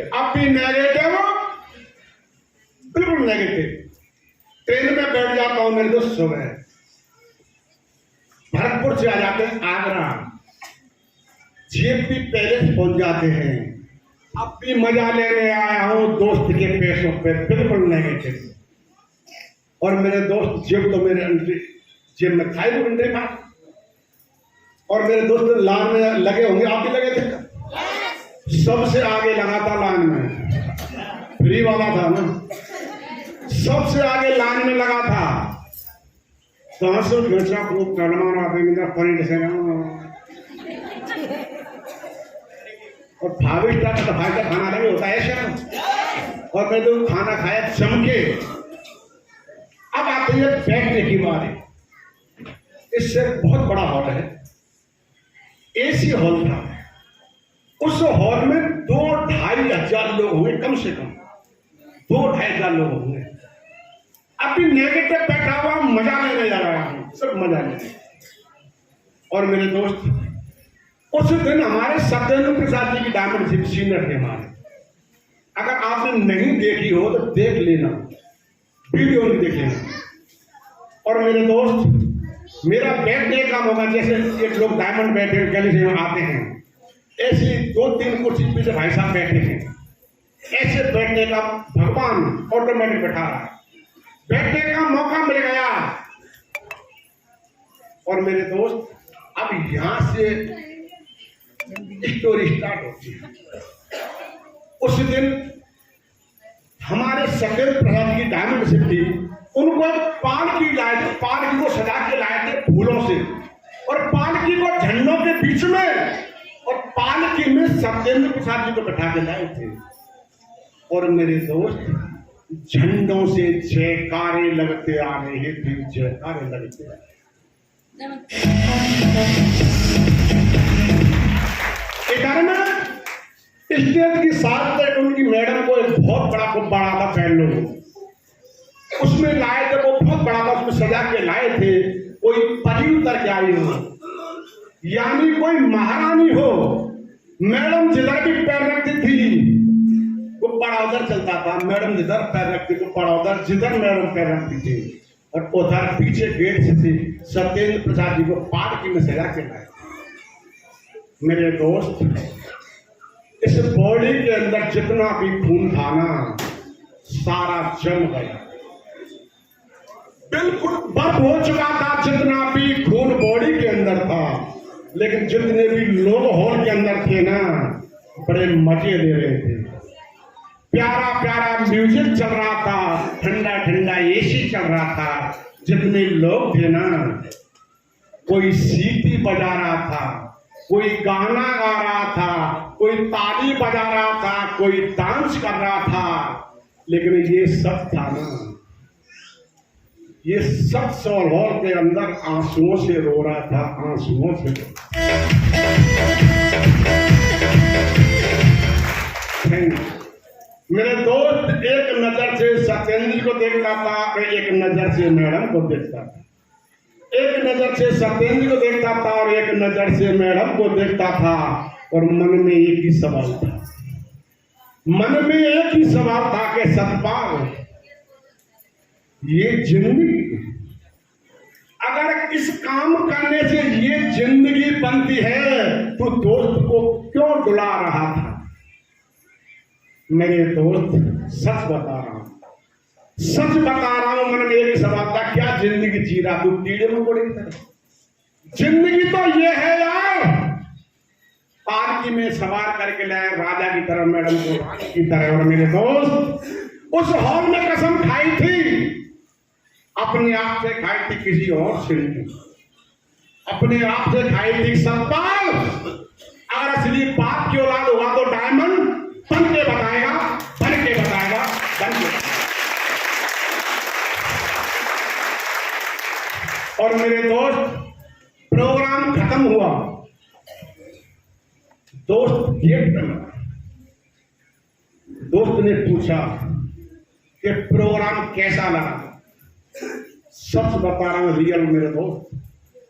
अब भी नेगेटिव, बिल्कुल नेगेटिव। ट्रेन में बैठ जाता हूं मेरे दोस्त, सुबह भरतपुर से आ जाते हैं आगरा, जेपी पैलेस पहुंच जाते हैं। अब भी मजा लेने आया हूं दोस्त के पैसों पे, बिल्कुल नेगेटिव। और मेरे दोस्त जेब तो मेरे जेब में था ही वो घंटे का। और मेरे दोस्त लाइन में लगे होंगे, आप भी लगे थे? सबसे आगे लगा था लाइन में, फ्री वाला था ना, सबसे आगे लाइन में लगा था। कहां से खर्चा खूब करना रहा पॉइंट से और 5 स्टार का 5 का खाना नहीं होता है शर्म। और मैं तो खाना खाया चमके। अब आते हैं बैठने की बारी। इससे बहुत बड़ा हॉल है, एसी हॉल था। उस हॉल में 2-2.5 हजार लोग होंगे कम से कम। 2-2.5 लोग होंगे। अभी नेगेटिव बैठा हुआ मजा लेने जा रहा हूं, सब मजा लेने। और मेरे दोस्त, उस दिन हमारे सत्येंद्र प्रसाद जी की डायमंड शिप सीनियर थे हमारे। अगर आपने नहीं देखी हो तो देख लेना, वीडियो नहीं देख लेना। और मेरे दोस्त, मेरा बैठने का मौका, जैसे एक लोग डायमंड बैठे गली से आते हैं, ऐसे 2-3 कुर्सी पीछे भाई साहब बैठे हैं, ऐसे बैठने का भगवान ऑटोमेटिक बैठा रहा है, बैठने का मौका मिल गया। और मेरे दोस्त, अब यहां से स्टोरी स्टार्ट होती है। उस दिन हमारे सत्येंद्र प्रसाद की डायमंड शिप थी, उनको पालकी लाए थे, पालकी को सजा के लाए थे फूलों से, और पालकी को झंडों के बीच में, और पालकी में सत्येंद्र प्रसाद जी को बैठा के लाए थे। और मेरे दोस्त, झंडों से जयकारे लगते आ रहे थे, जयकारे लगते आ रहे। इधर में स्टेज की साथ तक उनकी मैडम को एक बहुत बड़ा गुब्बारा था पहन लो, उसमें लाए थे, वो बहुत बड़ा था, उसमें सजा के लाए थे, कोई परी उतर के आई हो, यानी कोई महारानी हो। मैडम जिधर भी पैर रखती थी गुब्बारा उधर चलता था, मैडम जिधर पैर रखती गुब्बारा उधर, जिधर मैडम पैर रखती थी। और उधर पीछे गेट से थी, सत्येंद्र प्रसाद जी को पालकी में सजा के लाए। मेरे दोस्त, इस बॉडी के अंदर जितना भी खून था ना, सारा जम गया, बिल्कुल बर्फ हो चुका था जितना भी खून बॉडी के अंदर था। लेकिन जितने भी लोग हॉल के अंदर थे ना, बड़े मजे ले रहे थे, प्यारा प्यारा म्यूजिक चल रहा था, ठंडा ठंडा एसी चल रहा था। जितने लोग थे ना, कोई सीटी बजा रहा था, कोई गाना गा रहा था, कोई ताली बजा रहा था, कोई डांस कर रहा था। लेकिन ये सब था ना, ये सब हॉल के अंदर आंसुओं से रो रहा था, आंसुओं से। मेरे दोस्त, एक नजर से सत्येंद्र को देखता था और एक नजर से मैडम को देखता था, एक नजर से सत्येंद्र को देखता था और एक नजर से मैडम को देखता था। और मन में एक ही सवाल था, मन में एक ही सवाल था कि सतपाल, ये जिंदगी, अगर इस काम करने से ये जिंदगी बनती है तो दोस्त को क्यों डुला रहा था। मेरे दोस्त, सच बता रहा हूं, सच बता रहा हूं, मन में एक ही सवाल था, क्या जिंदगी जी रहा तू कीड़े मकोड़े की तरह? जिंदगी तो ये है यार, पालकी में सवार करके लाए राजा की तरह, मैडम को रानी की तरह। और मेरे दोस्त, उस हॉल में कसम खाई थी, अपने आप से खाई थी, किसी और से नहीं, अपने आप से खाई थी। सतपाल, अगर असली बाप की औलाद हुआ तो डायमंड बन के बताएगा, बन के बताएगा, बन के। और मेरे दोस्त, प्रोग्राम खत्म हुआ, दोस्त गेट पे लगा, दोस्त ने पूछा कि प्रोग्राम कैसा लगा। सच बता रहा हूं, रियल मेरे दोस्त,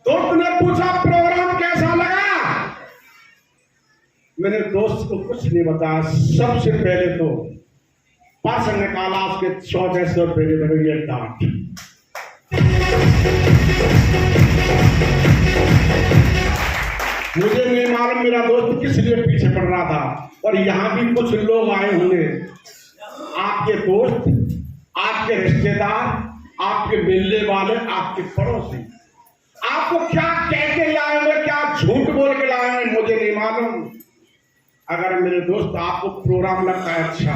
दोस्त ने पूछा प्रोग्राम कैसा लगा। मेरे दोस्त को कुछ नहीं बताया। सबसे पहले तो पर्स निकाला, उसके 1400 रुपए दे ये डांट। मुझे नहीं मालूम मेरा दोस्त किस लिए पीछे पड़ रहा था। और यहां भी कुछ लोग आए होंगे, आपके दोस्त, आपके रिश्तेदार, आपके मिलने वाले, आपके पड़ोसी, आपको क्या कह के लाए हुए, क्या झूठ बोल के लाए हैं, मुझे नहीं मालूम। अगर मेरे दोस्त आपको प्रोग्राम लगता है अच्छा,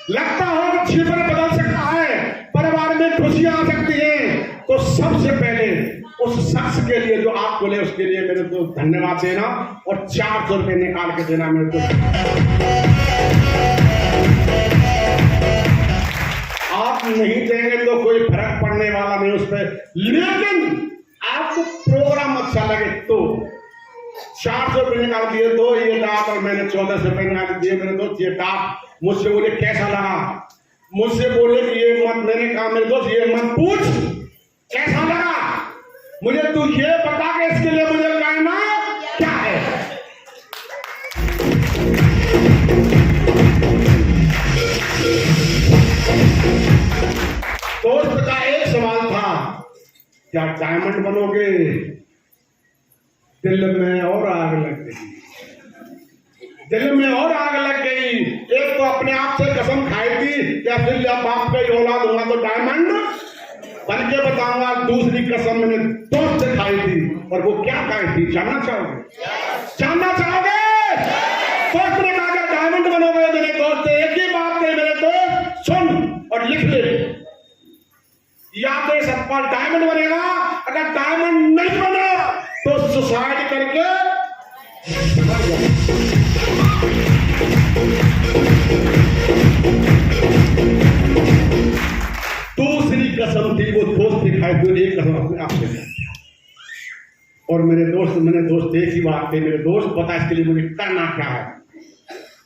लगता हो कि जीवन बदल सकता है, परिवार में खुशियां आ सकती है, तो सबसे पहले उस शख्स के लिए जो आप बोले उसके लिए मेरे दोस्त धन्यवाद देना और 400 रुपये निकाल के देना मेरे दोस्त। आप नहीं देंगे तो कोई फर्क पड़ने वाला नहीं उस पर, लेकिन आपको प्रोग्राम अच्छा लगे तो 400 रुपये निकाल दिए, दो ये डाक, और मैंने 1400 रुपये निकाल दिए। मेरे दोस्त ये डाक मुझसे बोले कैसा लगा, मुझसे बोले कि ये मत, मैंने कहा मेरे दोस्त ये मत पूछ कैसा लगा, मुझे तू ये बता के इसके लिए मुझे करना क्या है। दोस्त का एक सवाल था, क्या डायमंड बनोगे? दिल में और आग लग गई, दिल में और आग लग गई। एक तो अपने आप से कसम खाई थी कि फिर जब बाप का ही औलाद होगा तो डायमंड बन के बताऊंगा। दूसरी कसम मैंने दोस्त से खाई थी, और वो क्या खाई थी जानना चाहोगे? जानना चाहोगे? दोस्त ने कहा डायमंड बनोगे मेरे दोस्त, एक ही बात कही मेरे दोस्त, सुन और लिख ले, याद है सतपाल डायमंड बनेगा, अगर डायमंड नहीं बना तो सुसाइड करके मर जाए। दूसरी कसम थी वो दोस्त दिखाई दे, एक कसम अपने आप से। और मैंने दोस्त एक ही बात कही, मेरे दोस्त पता इसके लिए मुझे करना क्या है।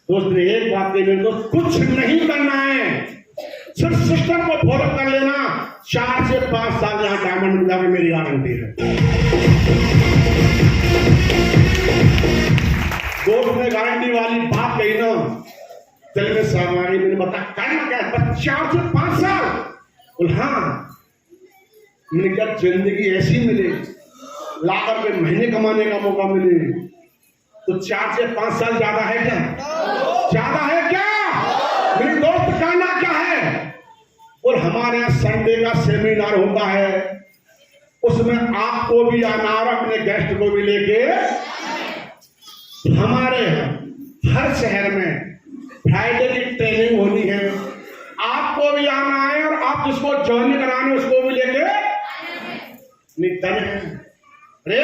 दोस्त ने एक बात कही, मेरे दोस्त कुछ नहीं करना है, सिर्फ सिस्टम को फॉलो कर लेना, 4 से 5 साल यहां डायमंड मिल जाएगा, मेरी गारंटी है। दोस्त ने गारंटी वाली बात कही ना, दिल में सामानी, मैंने बता करना क्या है, बस 4 से 5 साल। बोल हाँ। मैंने क्या जिंदगी ऐसी मिले, लाख रुपए महीने कमाने का मौका मिले तो 4 से 5 साल ज्यादा है क्या? ज्यादा है क्या? मेरे दोस्त करना क्या है? और हमारे यहाँ संडे का सेमिनार होता है, उसमें आपको भी आना और अपने गेस्ट को भी लेके। हमारे हर शहर में फ्राइडे की ट्रेनिंग होनी है, आपको भी आना है और आप जिसको ज्वाइन कराने उसको भी लेके निकल है। अरे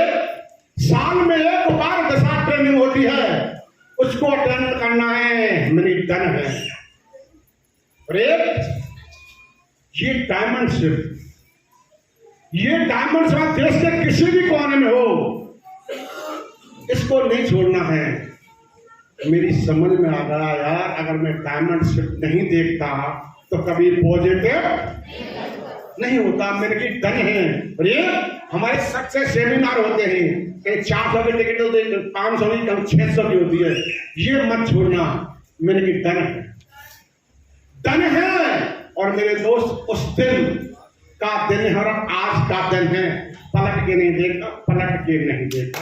साल में एक बार दशा ट्रेनिंग होती है, उसको अटेंड करना है, मेरी डन है। अरे ये डायमंड शिप, ये डायमंड शिप देश के किसी भी कोने में हो, इसको नहीं छोड़ना है। मेरी समझ में आ गया यार, अगर मैं डायमंड शिप नहीं देखता तो कभी पॉजिटिव नहीं होता। मेरे की डन है। अरे हमारे सक्सेस सेमिनार होते हैं, कहीं 400 की टिकट होती है, 500 की, कम 600 की होती है, ये मत छोड़ना, मेरे की डन है, डन है। और मेरे दोस्त उस दिन का दिन है और आज का दिन है, पलट के नहीं देखा, पलट के नहीं देखा।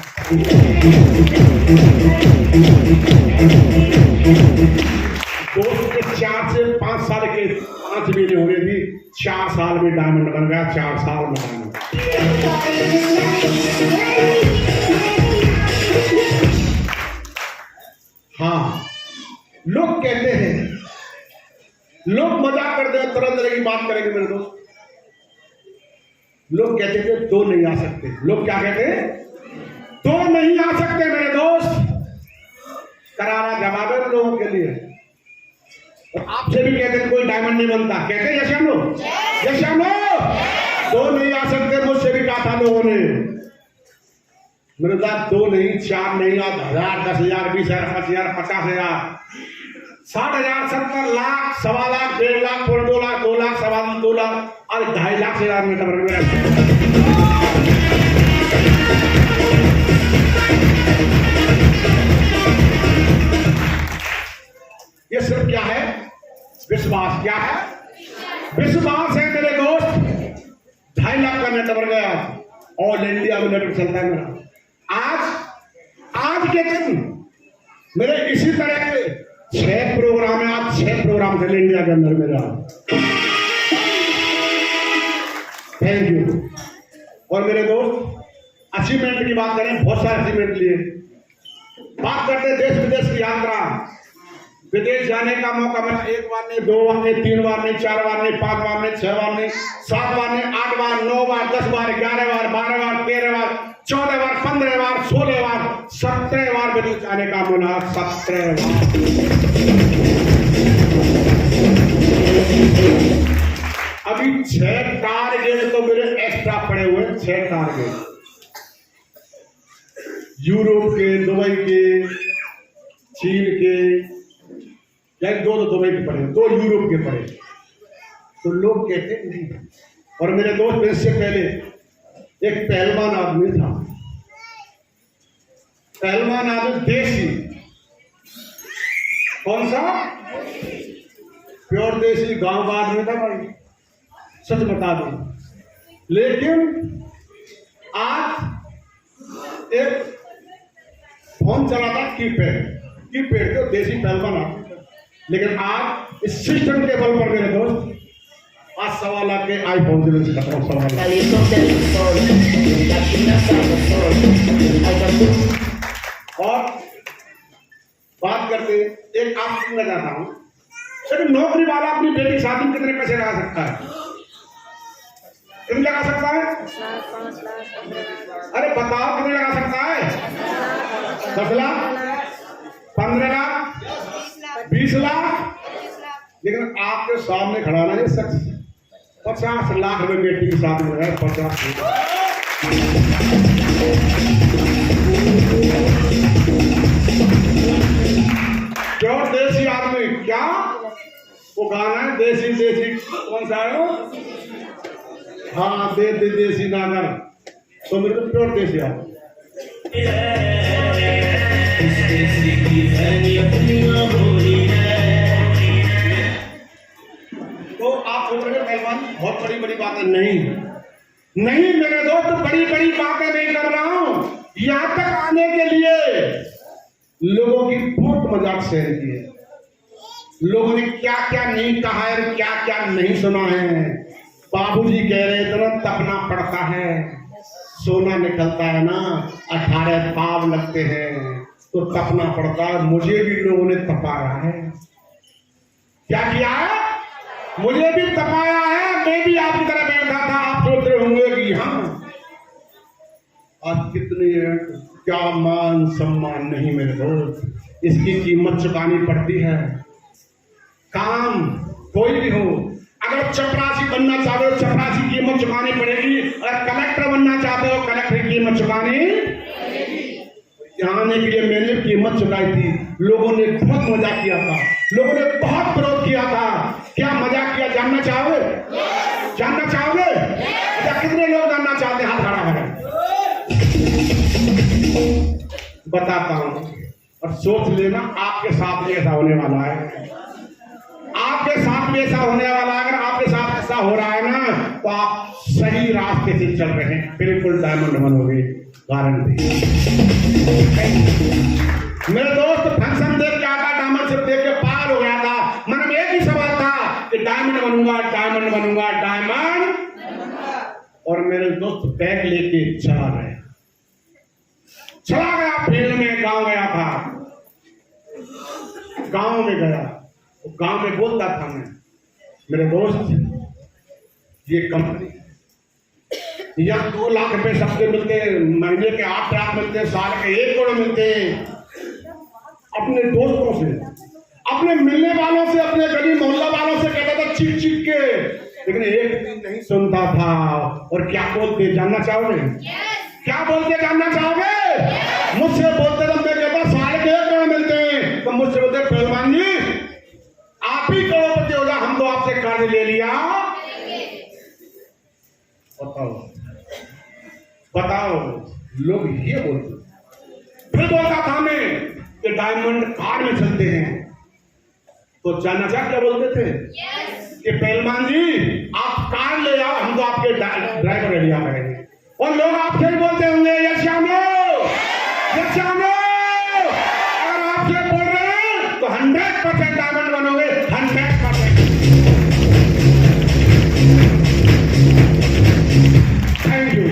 दोस्त के 4 से 5 साल के 5 महीने हो गए थी, 4 साल में डायमंड बन गया, 4 साल में डायमंड। हाँ, लोग कहते हैं, लोग मजाक करते हैं, तरह तरह की बात करेंगे मेरे दोस्त। लोग कहते थे 2 नहीं आ सकते, लोग क्या कहते हैं 2 नहीं आ सकते मेरे दोस्त। करारा जवाब है लोगों के लिए। और आपसे भी कहते हैं कोई डायमंड नहीं बनता, कहते हैं यश लो, यश लो, 2 नहीं आ सकते। मुझसे भी कहा था लोगों ने, मेरे साथ 2 नहीं, 4 नहीं, 1000, 10,000, 20,000, 25,000, 50,000, 60,000, 70 लाख, 1.25 लाख, 1.5 लाख, 2 लाख, 2 लाख, 2 लाख, और 2.5 लाख से ज्यादा मीटर बन गया। ये सिर्फ क्या है? विश्वास। क्या है? विश्वास है मेरे दोस्त। 2.5 लाख का नेट बन गया, ऑल इंडिया में नेटवर्क चलता है मेरा। आज के दिन मेरे इसी तरह के 6 प्रोग्राम है, आज 6 प्रोग्राम चले इंडिया के अंदर मेरा। Thank you. और मेरे दोस्त अचीवमेंट की बात करें, बहुत सारे अचीवमेंट लिए। बात करते हैं देश विदेश की यात्रा। विदेश जाने का मौका मिला, 1 बार नहीं, 2 बार नहीं, 3 बार नहीं, 4 बार नहीं, 5 बार नहीं, 6 बार नहीं, 7 बार नहीं, 8 बार, 9 बार, 10 बार, 11 बार, 12 बार, 13 बार, 14 बार, 15 बार, 16 बार, 17 बार विदेश जाने का मिला। 17 बार। अभी 6 टारगेट तो मेरे एक्स्ट्रा पड़े हुए हैं, 6 टारगेट। यूरोप के, दुबई के, चीन के, 2 तो दुबई के पड़े, 2 यूरोप के पड़े, तो लोग कहते नहीं। और मेरे दोस्त, इससे पहले एक पहलवान आदमी था, पहलवान आदमी देसी, कौन सा, प्योर देसी गांव का आदमी था भाई, सच बता दो। लेकिन आज एक फोन चलाता कीपैड तो देसी पहलवान आदमी था। लेकिन आज इस सिस्टम के बल पर मेरे दोस्त आज 1.25 लाख के आईफोन से खत्म, 1.25 लाख। और बात करते एक आप सुनना चाहता हूं, एक नौकरी वाला अपनी बेटी की शादी में कितने पैसे लगा सकता है? कितने लगा सकता है?
5 लाख।
अरे बताओ कितने लगा सकता है? 10 लाख, 15 लाख, 20 लाख। लेकिन आपके सामने खड़ा ना ये शख्स 50 लाख रुपए बेटी के साथ में है। 50 क्यों? देसी आदमी क्या वो गाना है, देसी देसी कौन सा है वो? हाँ, देसी नागर। तो मेरे को प्योर देसी आदमी। तो आप सोच रहे पहलवान बहुत बड़ी बड़ी बातें नहीं मेरे दोस्त, बड़ी बड़ी बातें नहीं कर रहा हूं। यहां तक आने के लिए लोगों की बहुत मजाक सहन की है। लोगों ने क्या क्या नहीं कहा है, क्या क्या नहीं सुना है। बाबूजी कह रहे इतना तपना पड़ता है, सोना निकलता है ना 18 पाव लगते हैं तो तपना पड़ता है। मुझे भी लोगों ने तपाया है। क्या किया है? मुझे भी तपाया है। मैं भी आपकी तरह बैठा था। आप सोच रहे होंगे कि हाँ आज कितनी क्या मान सम्मान नहीं मेरे दोस्त, इसकी कीमत चुकानी पड़ती है। काम कोई भी हो, अगर चपरासी बनना चाहते हो चपरासी की कीमत चुकानी पड़ेगी, अगर कलेक्टर बनना चाहते हो कलेक्टर की कीमत चुकानी पड़ेगी। यहाँ आने के लिए मैंने कीमत चुकाई थी। लोगों ने बहुत मजाक किया था, लोगों ने बहुत विरोध किया था। क्या मजाक किया जानना चाहोगे? जानना चाहोगे? अच्छा, कितने लोग जानना चाहते हैं? हाथ खड़ा करें, बताता हूं। और सोच लेना आपके साथ भी ऐसा होने वाला है। आपके साथ भी ऐसा होने वाला है। अगर आपके साथ ऐसा हो रहा है ना तो आप सही रास्ते से चल रहे हैं, बिल्कुल डायमंड बनोगे, गारंटी। मेरे दोस्त फंक्शन देख के आता, डायमंड सिर्फ देख के पार हो गया था। मन में एक ही सवाल था कि डायमंड बनूंगा, डायमंड बनूंगा, डायमंड। और मेरे दोस्त बैग लेके चला गया फील्ड में। गांव गया था, गांव में गया, गांव में बोलता था मैं, मेरे दोस्त ये कंपनी यहाँ 2 लाख रुपए सबके मिलते हैं, महीने के 8 लाख मिलते हैं, साल के 1 करोड़ मिलते हैं। अपने दोस्तों से, अपने मिलने वालों से, अपने गली मोहल्ला वालों से कहता था चीख चीख के, लेकिन एक दिन नहीं सुनता था। और क्या बोलते जानना चाहोगे? क्या बोलते जानना चाहोगे? मुझसे बोलते थे, मैं कहता साल के 1 करोड़ मिलते हैं, तो मुझसे बोलते पहलवान जी आप ही करोड़पति हो जा, हम तो आपसे कर्ज ले लिया। बताओ लोग ये बोलते। फिर बोलता था मैं कि डायमंड कार में चलते हैं, तो जानना चाह क्या बोलते थे? कि पहलवान जी आप कार ले आओ, हम तो आपके ड्राइवर लिया करेंगे। और लोग आपसे ही बोलते होंगे यशानो, यशानो। अगर आपसे बोल रहे हैं तो 100% डायमंड बनोगे, 100%। Thank you.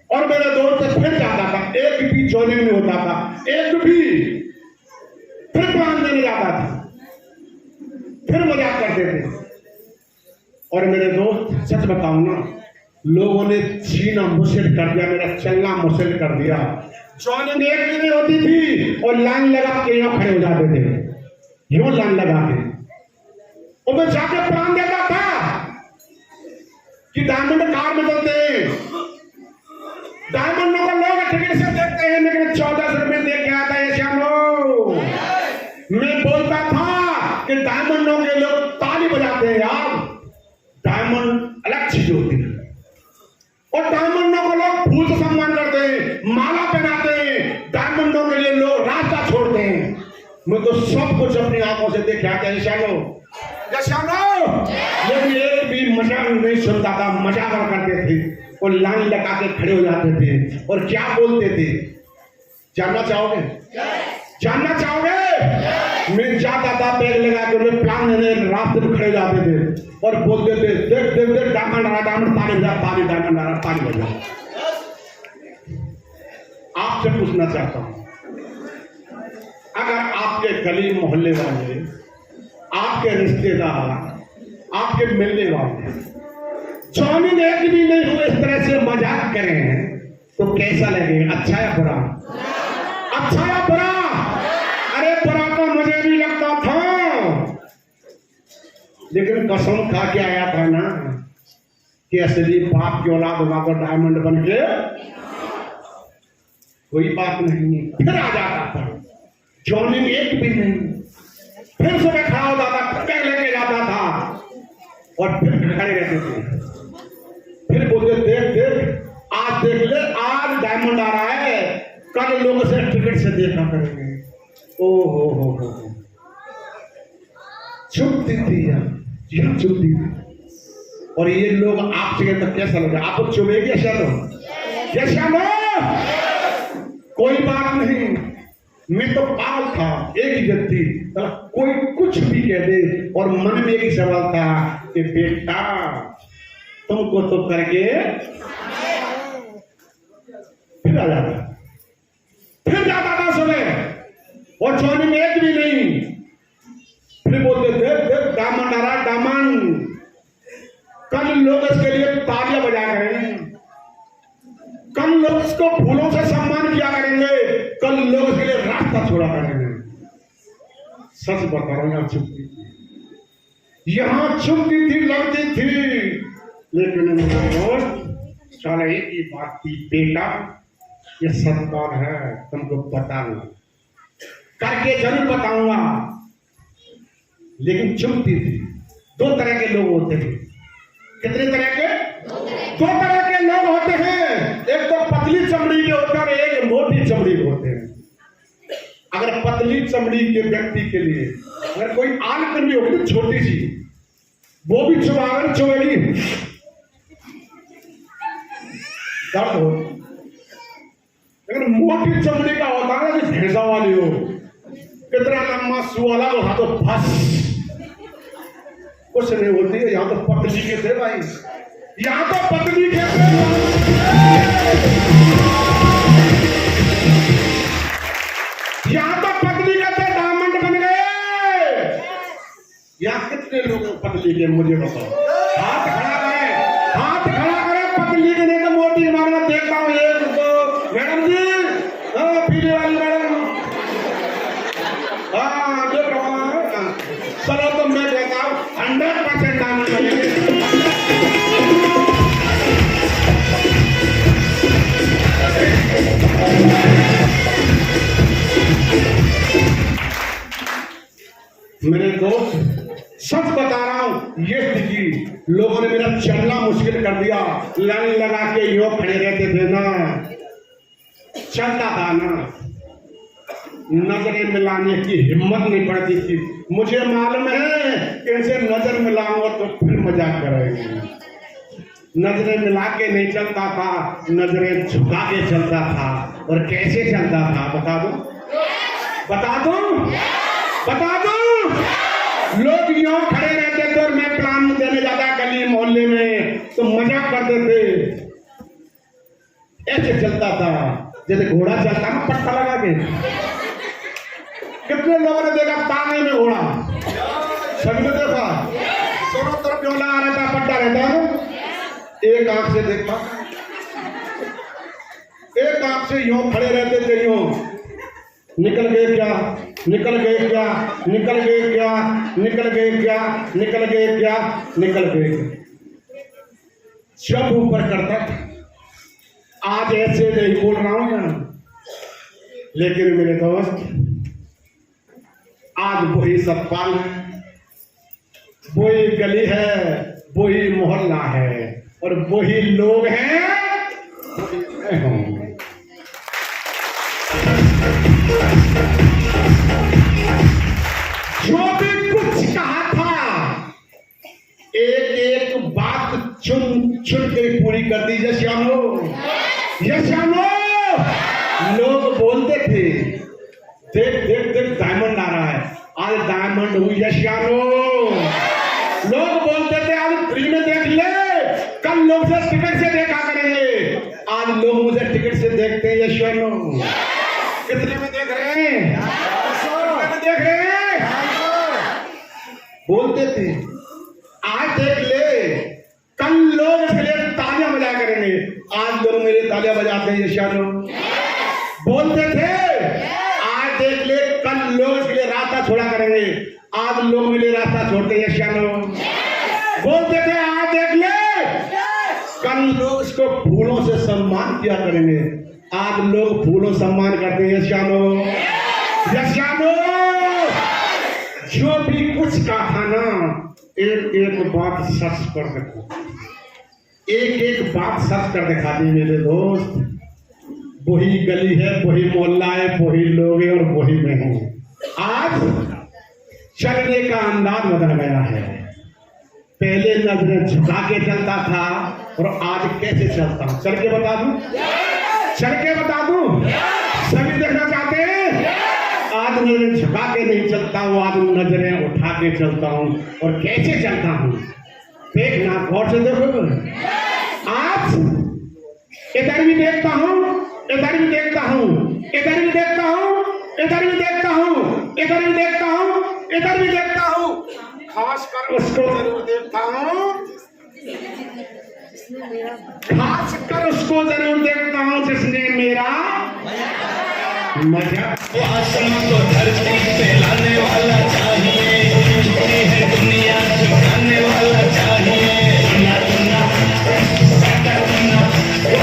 और मेरे दोस्त फिर जाता था, एक भी ज्वाइनिंग नहीं होता था, एक भी। फिर प्लान देने जाता था, फिर मजाक करते थे। और मेरे दोस्त सच बताऊं ना, लोगों ने छीना मुश्किल कर दिया, मेरा चलना मुश्किल कर दिया। ज्वाइनिंग एक भी नहीं होती थी और लाइन लगा के यहाँ खड़े हो जाते थे, यूं लाइन लगा के। और मैं जाके प्लान देता था कि डायमंड कार में चलते हैं, डायमंडों को लोग टिकट से देखते हैं, लेकिन 1400 रुपए दे के आता है श्यामो। मैं बोलता था कि डायमंडों के लोग ताली बजाते हैं यार, माला पहनाते हैं, डायमंडों के लिए लोग रास्ता छोड़ते हैं। मैं तो सब कुछ अपनी आंखों से देखा क्या शानो, लेकिन एक भी मजाक नहीं सुनता था। मजाक करते थे और लाइन लगा के खड़े हो जाते थे और क्या बोलते थे जानना चाहोगे? जानना चाहोगे? मैं जाता था बैग लगा के उन्हें प्लान देने, रास्ते में खड़े जाते थे और बोलते थे देख देख देख डायमंड आ रहा, डायमंड पानी जा, पानी डायमंड आ रहा, पानी हो जाए। आपसे पूछना चाहता हूं, अगर आपके गली मोहल्ले वाले, आपके रिश्तेदार, आपके मिलने वाले चौमिन एक भी नहीं हुए इस तरह से मजाक करें तो कैसा लगेगा? अच्छा या बुरा? अच्छा या बुरा? अरे बुरा तो मुझे भी लगता था, लेकिन कसम खा के आया था ना कि असली बाप की औलाद होगा तो डायमंड बन के कोई बात नहीं। फिर आ जाता था, जॉइनिंग एक भी नहीं। फिर सुबह खड़ा हो जाता, पैर लेके जाता था और फिर खड़े रहते थे। फिर बोलते देख देख आज देख ले, आज डायमंड आ रहा है, कल लोग से टिकट से देखा करेंगे। ओ हो चुपती थी यार, यह चुपती थी। और ये लोग आपसे तो कैसा लगा? आपको चुभेगी ऐसा लो? कोई बात नहीं, मैं तो पागल था। एक ही व्यक्ति, कोई कुछ भी कह दे और मन में एक ही सवाल था कि बेटा तुमको तो करके फिर आ जाता, फिर जाता था सुबह और सोने में एक भी नहीं। फिर बोलते देख देख दामन आ रहा, दामन कल लोग इसके लिए तालियां बजा करेंगे, कल लोग इसको फूलों से सम्मान किया करेंगे, कल लोग इसके लिए रास्ता छोड़ा करेंगे। सच बता रहा हूं, यहां चुपती थी, यहां चुपती थी, लड़ती थी, लेकिन चल एक ही बात थी, बेटा ये सत्कार है, तुमको बताऊंगा, करके जरूर बताऊंगा। लेकिन चुपती थी। दो तरह के लोग होते हैं। कितने तरह के? दो तरह के लोग होते हैं। एक तो पतली चमड़ी के होते हैं, एक मोटी चमड़ी के होते हैं। अगर पतली चमड़ी के व्यक्ति के लिए अगर कोई आग करनी होगी छोटी सी, वो भी चुभेगी, दर्द हो। लेकिन मोटी चमड़ी का होता है ना, भैंसा वाली हो, कितना लंबा सुवाला हो, तो फंस कुछ नहीं होती है। यहां तो पतली के थे भाई, यहां तो पतली के थे। यहां तो पतली के थे, डायमंड बन गए। यहां कितने लोग पतली के मुझे बताओ? हाथ खड़ा करें, हाथ खड़ा करें। पतली के नहीं तो मोटी मारना देखता हूं। एक दो, मैडम जी, पीली वाली मैडम, हाँ जो चलो तो मैं कहता हूं 100% डायमंड बनेंगे। मेरे दोस्त सच बता रहा हूं, ये स्थिति लोगों ने मेरा चलना मुश्किल कर दिया। लाइन लगा के योग खड़े रहते थे ना, चलता था ना, नजरें मिलाने की हिम्मत नहीं पड़ती थी। मुझे मालूम है कि इनसे नजर मिलाऊंगा तो फिर मजाक करेंगे। नजरें मिला के नहीं चलता था, नजरें झुका के चलता था। और कैसे चलता था बता दो, बता दो, बता दो। लोग यूं खड़े रहते थे और मैं प्लान देने जाता गली मोहल्ले में तो मजाक करते थे। ऐसे चलता था जैसे घोड़ा चलता ना, पट्टा लगा के। कितने लोगों ने देखा ताने में घोड़ा? सभी ने देखा, दोनों तरफ क्यों लगा रहता, पट्टा रहता है। एक आंख से देखता, एक आंख से यूं खड़े रहते थे, यूं निकल गए क्या, निकल गए क्या, निकल गए क्या, निकल गए क्या, निकल गए क्या, निकल गए। जब ऊपर करता था। आज ऐसे नहीं बोल रहा हूं ना, लेकिन मेरे दोस्त आज वही सतपाल है, वही गली है, वही मोहल्ला है और वही लोग हैं, वही मैं हूं। जो भी कुछ कहा था एक एक बात चुन चुन के पूरी कर दी। यशानो यशानो लोग बोलते थे देख देख देख डायमंड आ रहा है, आज डायमंड हुई। यशानो लोग बोलते थे आज फ्री में देख ले, कल लोग से टिकट से देखा करेंगे, आज लोग मुझे टिकट से देखते हैं। यशानो कितने में देख रहे हैं? कितने में देख रहे हैं? बोलते थे आज देख ले, कल लोग इसके लिए तालियां बजा करेंगे, आज लोग मेरे तालियां बजाते हैं। यशानो बोलते थे आज देख ले, कल लोग इसके लिए रास्ता छोड़ा करेंगे, आज लोग मेरे रास्ता छोड़ते हैं। यशानो बोलते थे आज देख ले, कल लोग इसको फूलों से सम्मान किया करेंगे, आज लोग फूलों सम्मान करते हैं। यशानो यशानो जो भी कुछ कहा था ना, एक एक बात सच कर देखो, एक एक बात सच कर दिखा दी मेरे दोस्त। वही गली है, वही मोहल्ला है, वही लोग हैं और वही मैं हूं। आज चलने का अंदाज बदल गया है, पहले नजरें झुका के चलता था और आज कैसे चलता हूं, चल के बता दूं, चल के बता दूं, सभी देखना चाहते हैं। आज नजरें झुका के नहीं चलता हूं, आज नजरें उठा के चलता हूं। और कैसे चलता हूं देखना, गौर से देखो। आज इधर भी देखता हूं, इधर भी देखता हूं, इधर भी देखता हूं, इधर भी देखता हूं, इधर भी देखता हूं, इधर भी देखता हूं, खासकर उसको जरूर देखता हूं, खासकर उसको जरूर देखता हूं जिसने मेरा मजा।
वो आसमान को धरती पे लाने वाला चाहिए, झुकती है दुनिया झुकाने वाला चाहिए। दुनिया दुनिया दुनिया ओ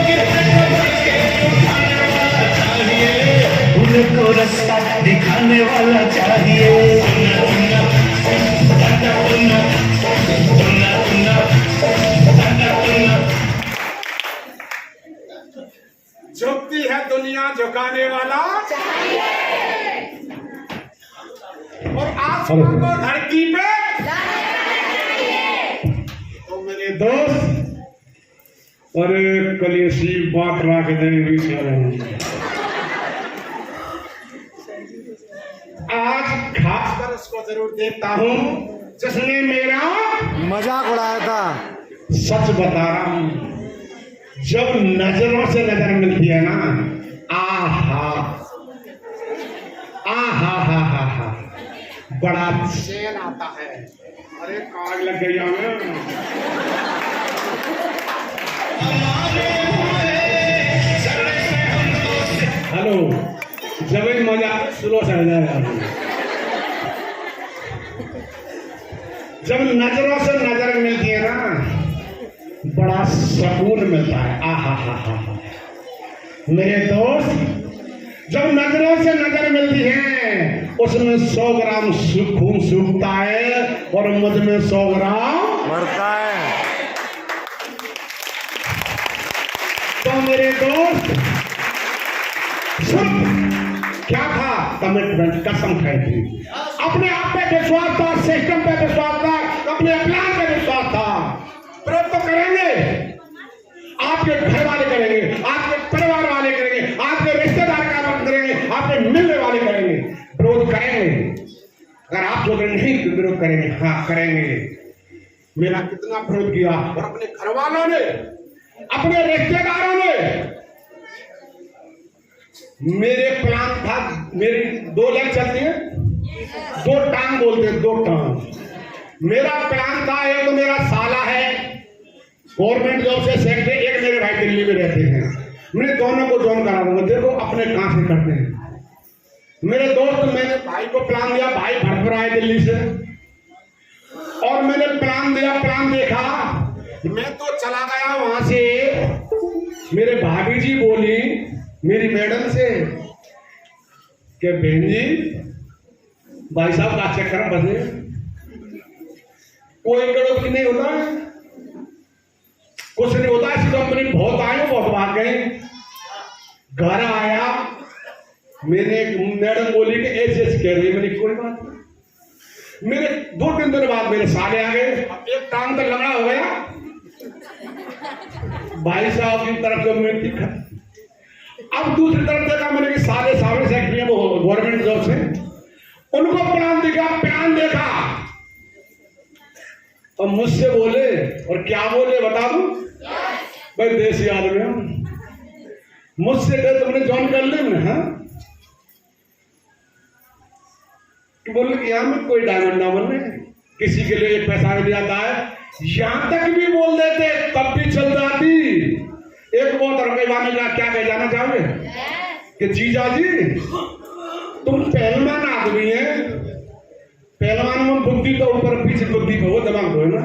गिरते को बचे उठाने वाला चाहिए, उनको रास्ता दिखाने वाला चाहिए। दुनिया दुनिया दुनिया दुनिया दुनिया दुनिया दुनिया
झुकती है दुनिया झुकाने वाला और आसमान को धरती पे। तो मेरे दोस्त और कलेशी बात रख देंगे, आज खासकर उसको जरूर देखता हूं जिसने मेरा
मजाक उड़ाया था।
सच बता रहा हूं, जब नजरों से नजर मिलती है ना, आहा आहा हा हा हा, बड़ा चैन आता है। अरे कार लग गई हमें। हेलो, जब ही मजा स्लो चल जाएगा। जब नजरों से नजर मिलती है ना, बड़ा सुकून मिलता है। आहा हा हा हा। मेरे दोस्त, जब नजरों से नजर मिलती है उसमें 100 ग्राम खून सूखता है और मुझ में 100 ग्राम
मरता है।
तो मेरे दोस्त सुन, क्या था? कमिटमेंट, कसम खाई थी, अपने आप पे विश्वास था, सिस्टम पे विश्वास था, अपने प्लान पे विश्वास था। विरोध तो करेंगे, आपके घर वाले करेंगे, आपके परिवार वाले करेंगे, आपके रिश्तेदार काम करेंगे, आपके मिलने वाले करेंगे, विरोध करेंगे। अगर आप जो नहीं विरोध करेंगे, हाँ करेंगे। मेरा कितना विरोध किया, और अपने घर वालों ने, अपने रिश्तेदारों ने। मेरे प्लान था, मेरी 2 लेग चलती है, 2 टांग बोलते हैं, 2 टांग। मेरा प्लान था, एक तो मेरा साला है गवर्नमेंट जॉब से सेक्रेटरी, एक मेरे भाई दिल्ली में रहते हैं, मैंने दोनों को ज्वाइन करा दूंगा। देखो अपने कहां से करते हैं। मेरे दोस्त, मैंने भाई को प्लान दिया, भाई भरपूर आए दिल्ली से, और मैंने प्लान दिया, प्लान देखा, मैं तो चला गया वहां से। मेरे भाभी जी बोली मेरी मैडम से कि बहन जी, भाई साहब का चक्कर बसे, कोई गड़बड़ी नहीं होता, कुछ नहीं होता। ऐसी कंपनी बहुत आई, बहुत भाग गई। घर आया, मेरे मैडम बोली कि ऐसे ऐसे कह रही है। मैंने कोई बात नहीं, मेरे 2-3 दिन बाद मेरे साले आ गए, अब एक टांग तक लंगड़ा हो गया। भाई साहब की तरफ से मिलती, अब दूसरी तरफ देखा मैंने कि साले सामने सेक्रेटरी है, वो गवर्नमेंट जॉब से, उनको प्लान देखा और मुझसे बोले, और क्या बोले बता दूं? भाई देसी आदमी हम, मुझसे कहे तुमने ज्वाइन कर लिया ना, कि बोले कि यहाँ में कोई डायमंड ना बनने, किसी के लिए एक पैसा नहीं आता है, यहां तक भी बोल देते तब भी चल जाती। एक बहुत रुपये वाले का क्या कह जाना चाहोगे कि जीजा जी तुम पहलवान आदमी है, पहलवान में बुद्धि तो ऊपर पीछे बुद्धि पे हो, दिमाग हो ना,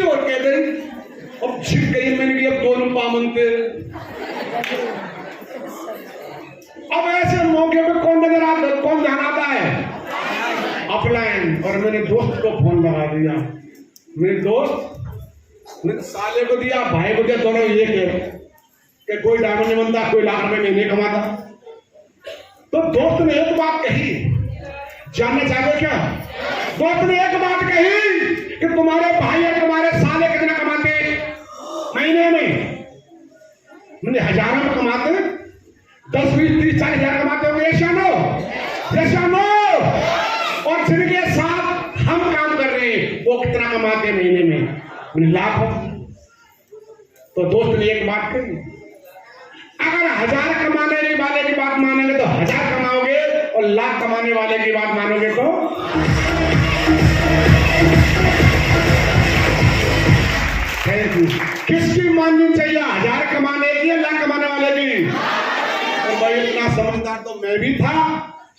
और कहते अब छिप गई मैंने कि अब 2 रुपया मनते। अब ऐसे मौके पे कौन नजर आता है, कौन ध्यान आता है? अपलाइन। और मेरे दोस्त को फोन लगा दिया, मेरे दोस्त मेरे साले को दिया, भाई को दिया, दोनों ये कि कोई डायमंड नहीं बनता, कोई लाख रुपए महीने कमाता। तो दोस्त ने एक बात कही, जानना चाहते क्या? दोस्त ने एक बात कही कि तुम्हारे भाई और तुम्हारे साले कितना कमाते महीने में? मैंने हजारों में कमाते, 10, 20, 30, 40 हजार कमाते होंगे, ऐसा नो। और जिनके साथ हम काम कर रहे हैं वो कितना कमाते महीने में? मैंने लाखों। तो दोस्त ने एक बात कही, अगर 1000 कमाने वाले की बात मानेंगे तो 1000 कमाओगे, और लाख कमाने वाले की बात मानोगे तो किसकी माननी चाहिए, 1000 कमाने की या लाख कमाने वाले की? तो भाई इतना समझदार तो मैं भी था,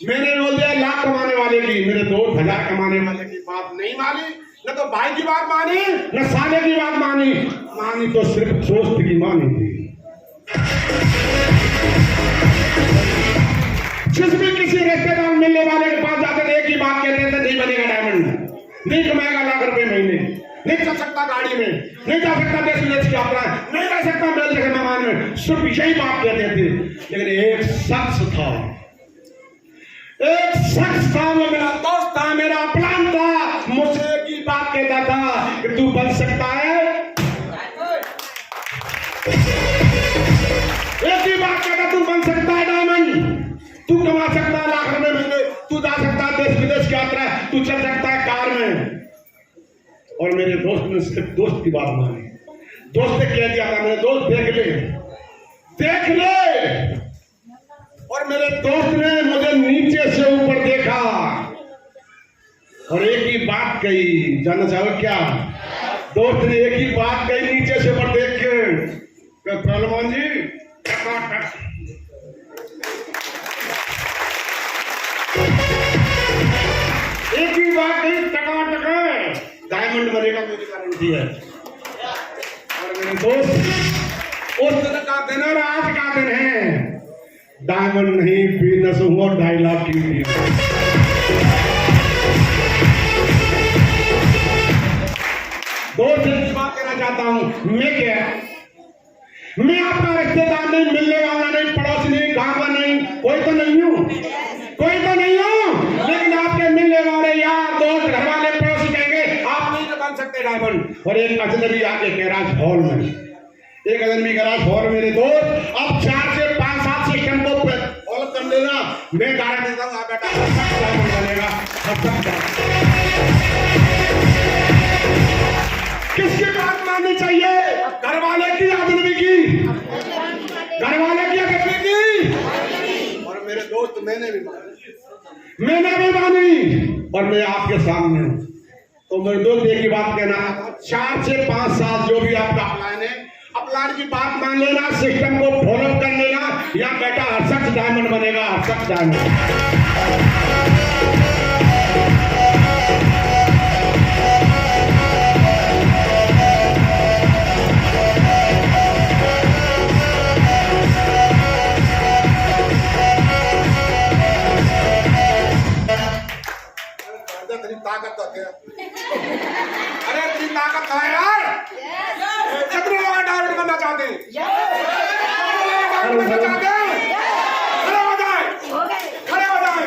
मैंने बोल दिया लाख कमाने वाले की। मेरे दोस्त 1000 कमाने वाले की बात नहीं मानी, न तो भाई की बात मानी, न साले की बात मानी तो सिर्फ दोस्त की मानी थी। जिस भी किसी रिश्तेदार मिलने वाले के पास जाते थे एक ही बात कहते थे, नहीं बनेगा डायमंड, नहीं कमाएगा लाख रुपए महीने, नहीं चल सकता गाड़ी में, नहीं जा सकता देश विदेश की यात्रा, नहीं रह सकता मेल जगह मेहमान में, सिर्फ यही बात कहते थे। लेकिन एक शख्स था, वो मेरा दोस्त था, मेरा प्लान था, मुझसे एक ही बात कहता था कि तू बन सकता है, एक ही बात कहता, तू बन सकता है डायमंड, तू कमा सकता है लाख रुपए महीने, तू जा सकता है देश विदेश की यात्रा, तू चल सकता है कार में। और मेरे दोस्त ने सिर्फ दोस्त की बात मानी। दोस्त ने कह दिया था, मेरे दोस्त देख ले। और मेरे दोस्त ने मुझे नीचे से ऊपर देखा और एक ही बात कही, जानना चाहो क्या? दोस्त ने एक ही बात कही नीचे से ऊपर देख के, पहलवान जी एक ही बात कही, टका डायमंड बनेगा, मेरी गारंटी है। और मेरे दोस्त उस दिन का दिन और आज का दिन है, डायमंड नहीं बिजनेस हुआ 2.5 लाख की थी। दोस्त एक बात कहना चाहता हूं, मैं आपका रिश्तेदार नहीं, मिलने वाला नहीं, पड़ोसी नहीं, गांव का नहीं, कोई तो नहीं हूं, लेकिन आपके मिलने वाले यार दोस्त घर वाले पड़ोसी कहेंगे आप नहीं बन सकते डायमंड। और एक अजनबी आके गैराज हॉल में, एक अजनबी गैराज हॉल, मेरे दोस्त अब 4 से 5 साल से हमको फॉलो कर लेना, मैं गारंटी देता हूँ बेटा डायमंड बनेगा। किसकी बात माननी चाहिए, घर वाले की या अजनबी की? घर वाले की या अजनबी की? और मेरे दोस्त मैंने भी मानी, और मैं आपके सामने हूं। तो मेरे दोस्त एक ही बात कहना, 4 से 5 साल जो भी आपका प्लान है, प्लान की बात मान लेना, सिस्टम को फॉलो कर लेना, या बेटा हर शख्स डायमंड बनेगा, हर शख्स डायमंड। ताकत तो है, अरे इतनी ताकत है यार, कितने लोग डायमंड बनना चाहते हैं? खड़े हो जाए,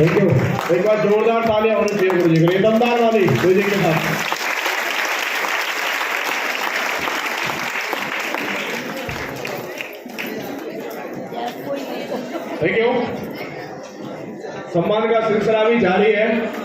थैंक यू। एक बार जोरदार तालियां होनी चाहिए गुरु जी के लिए, दमदार वाली गुरु जी के साथ। Thank you. सम्मान का सिलसिला भी जारी है।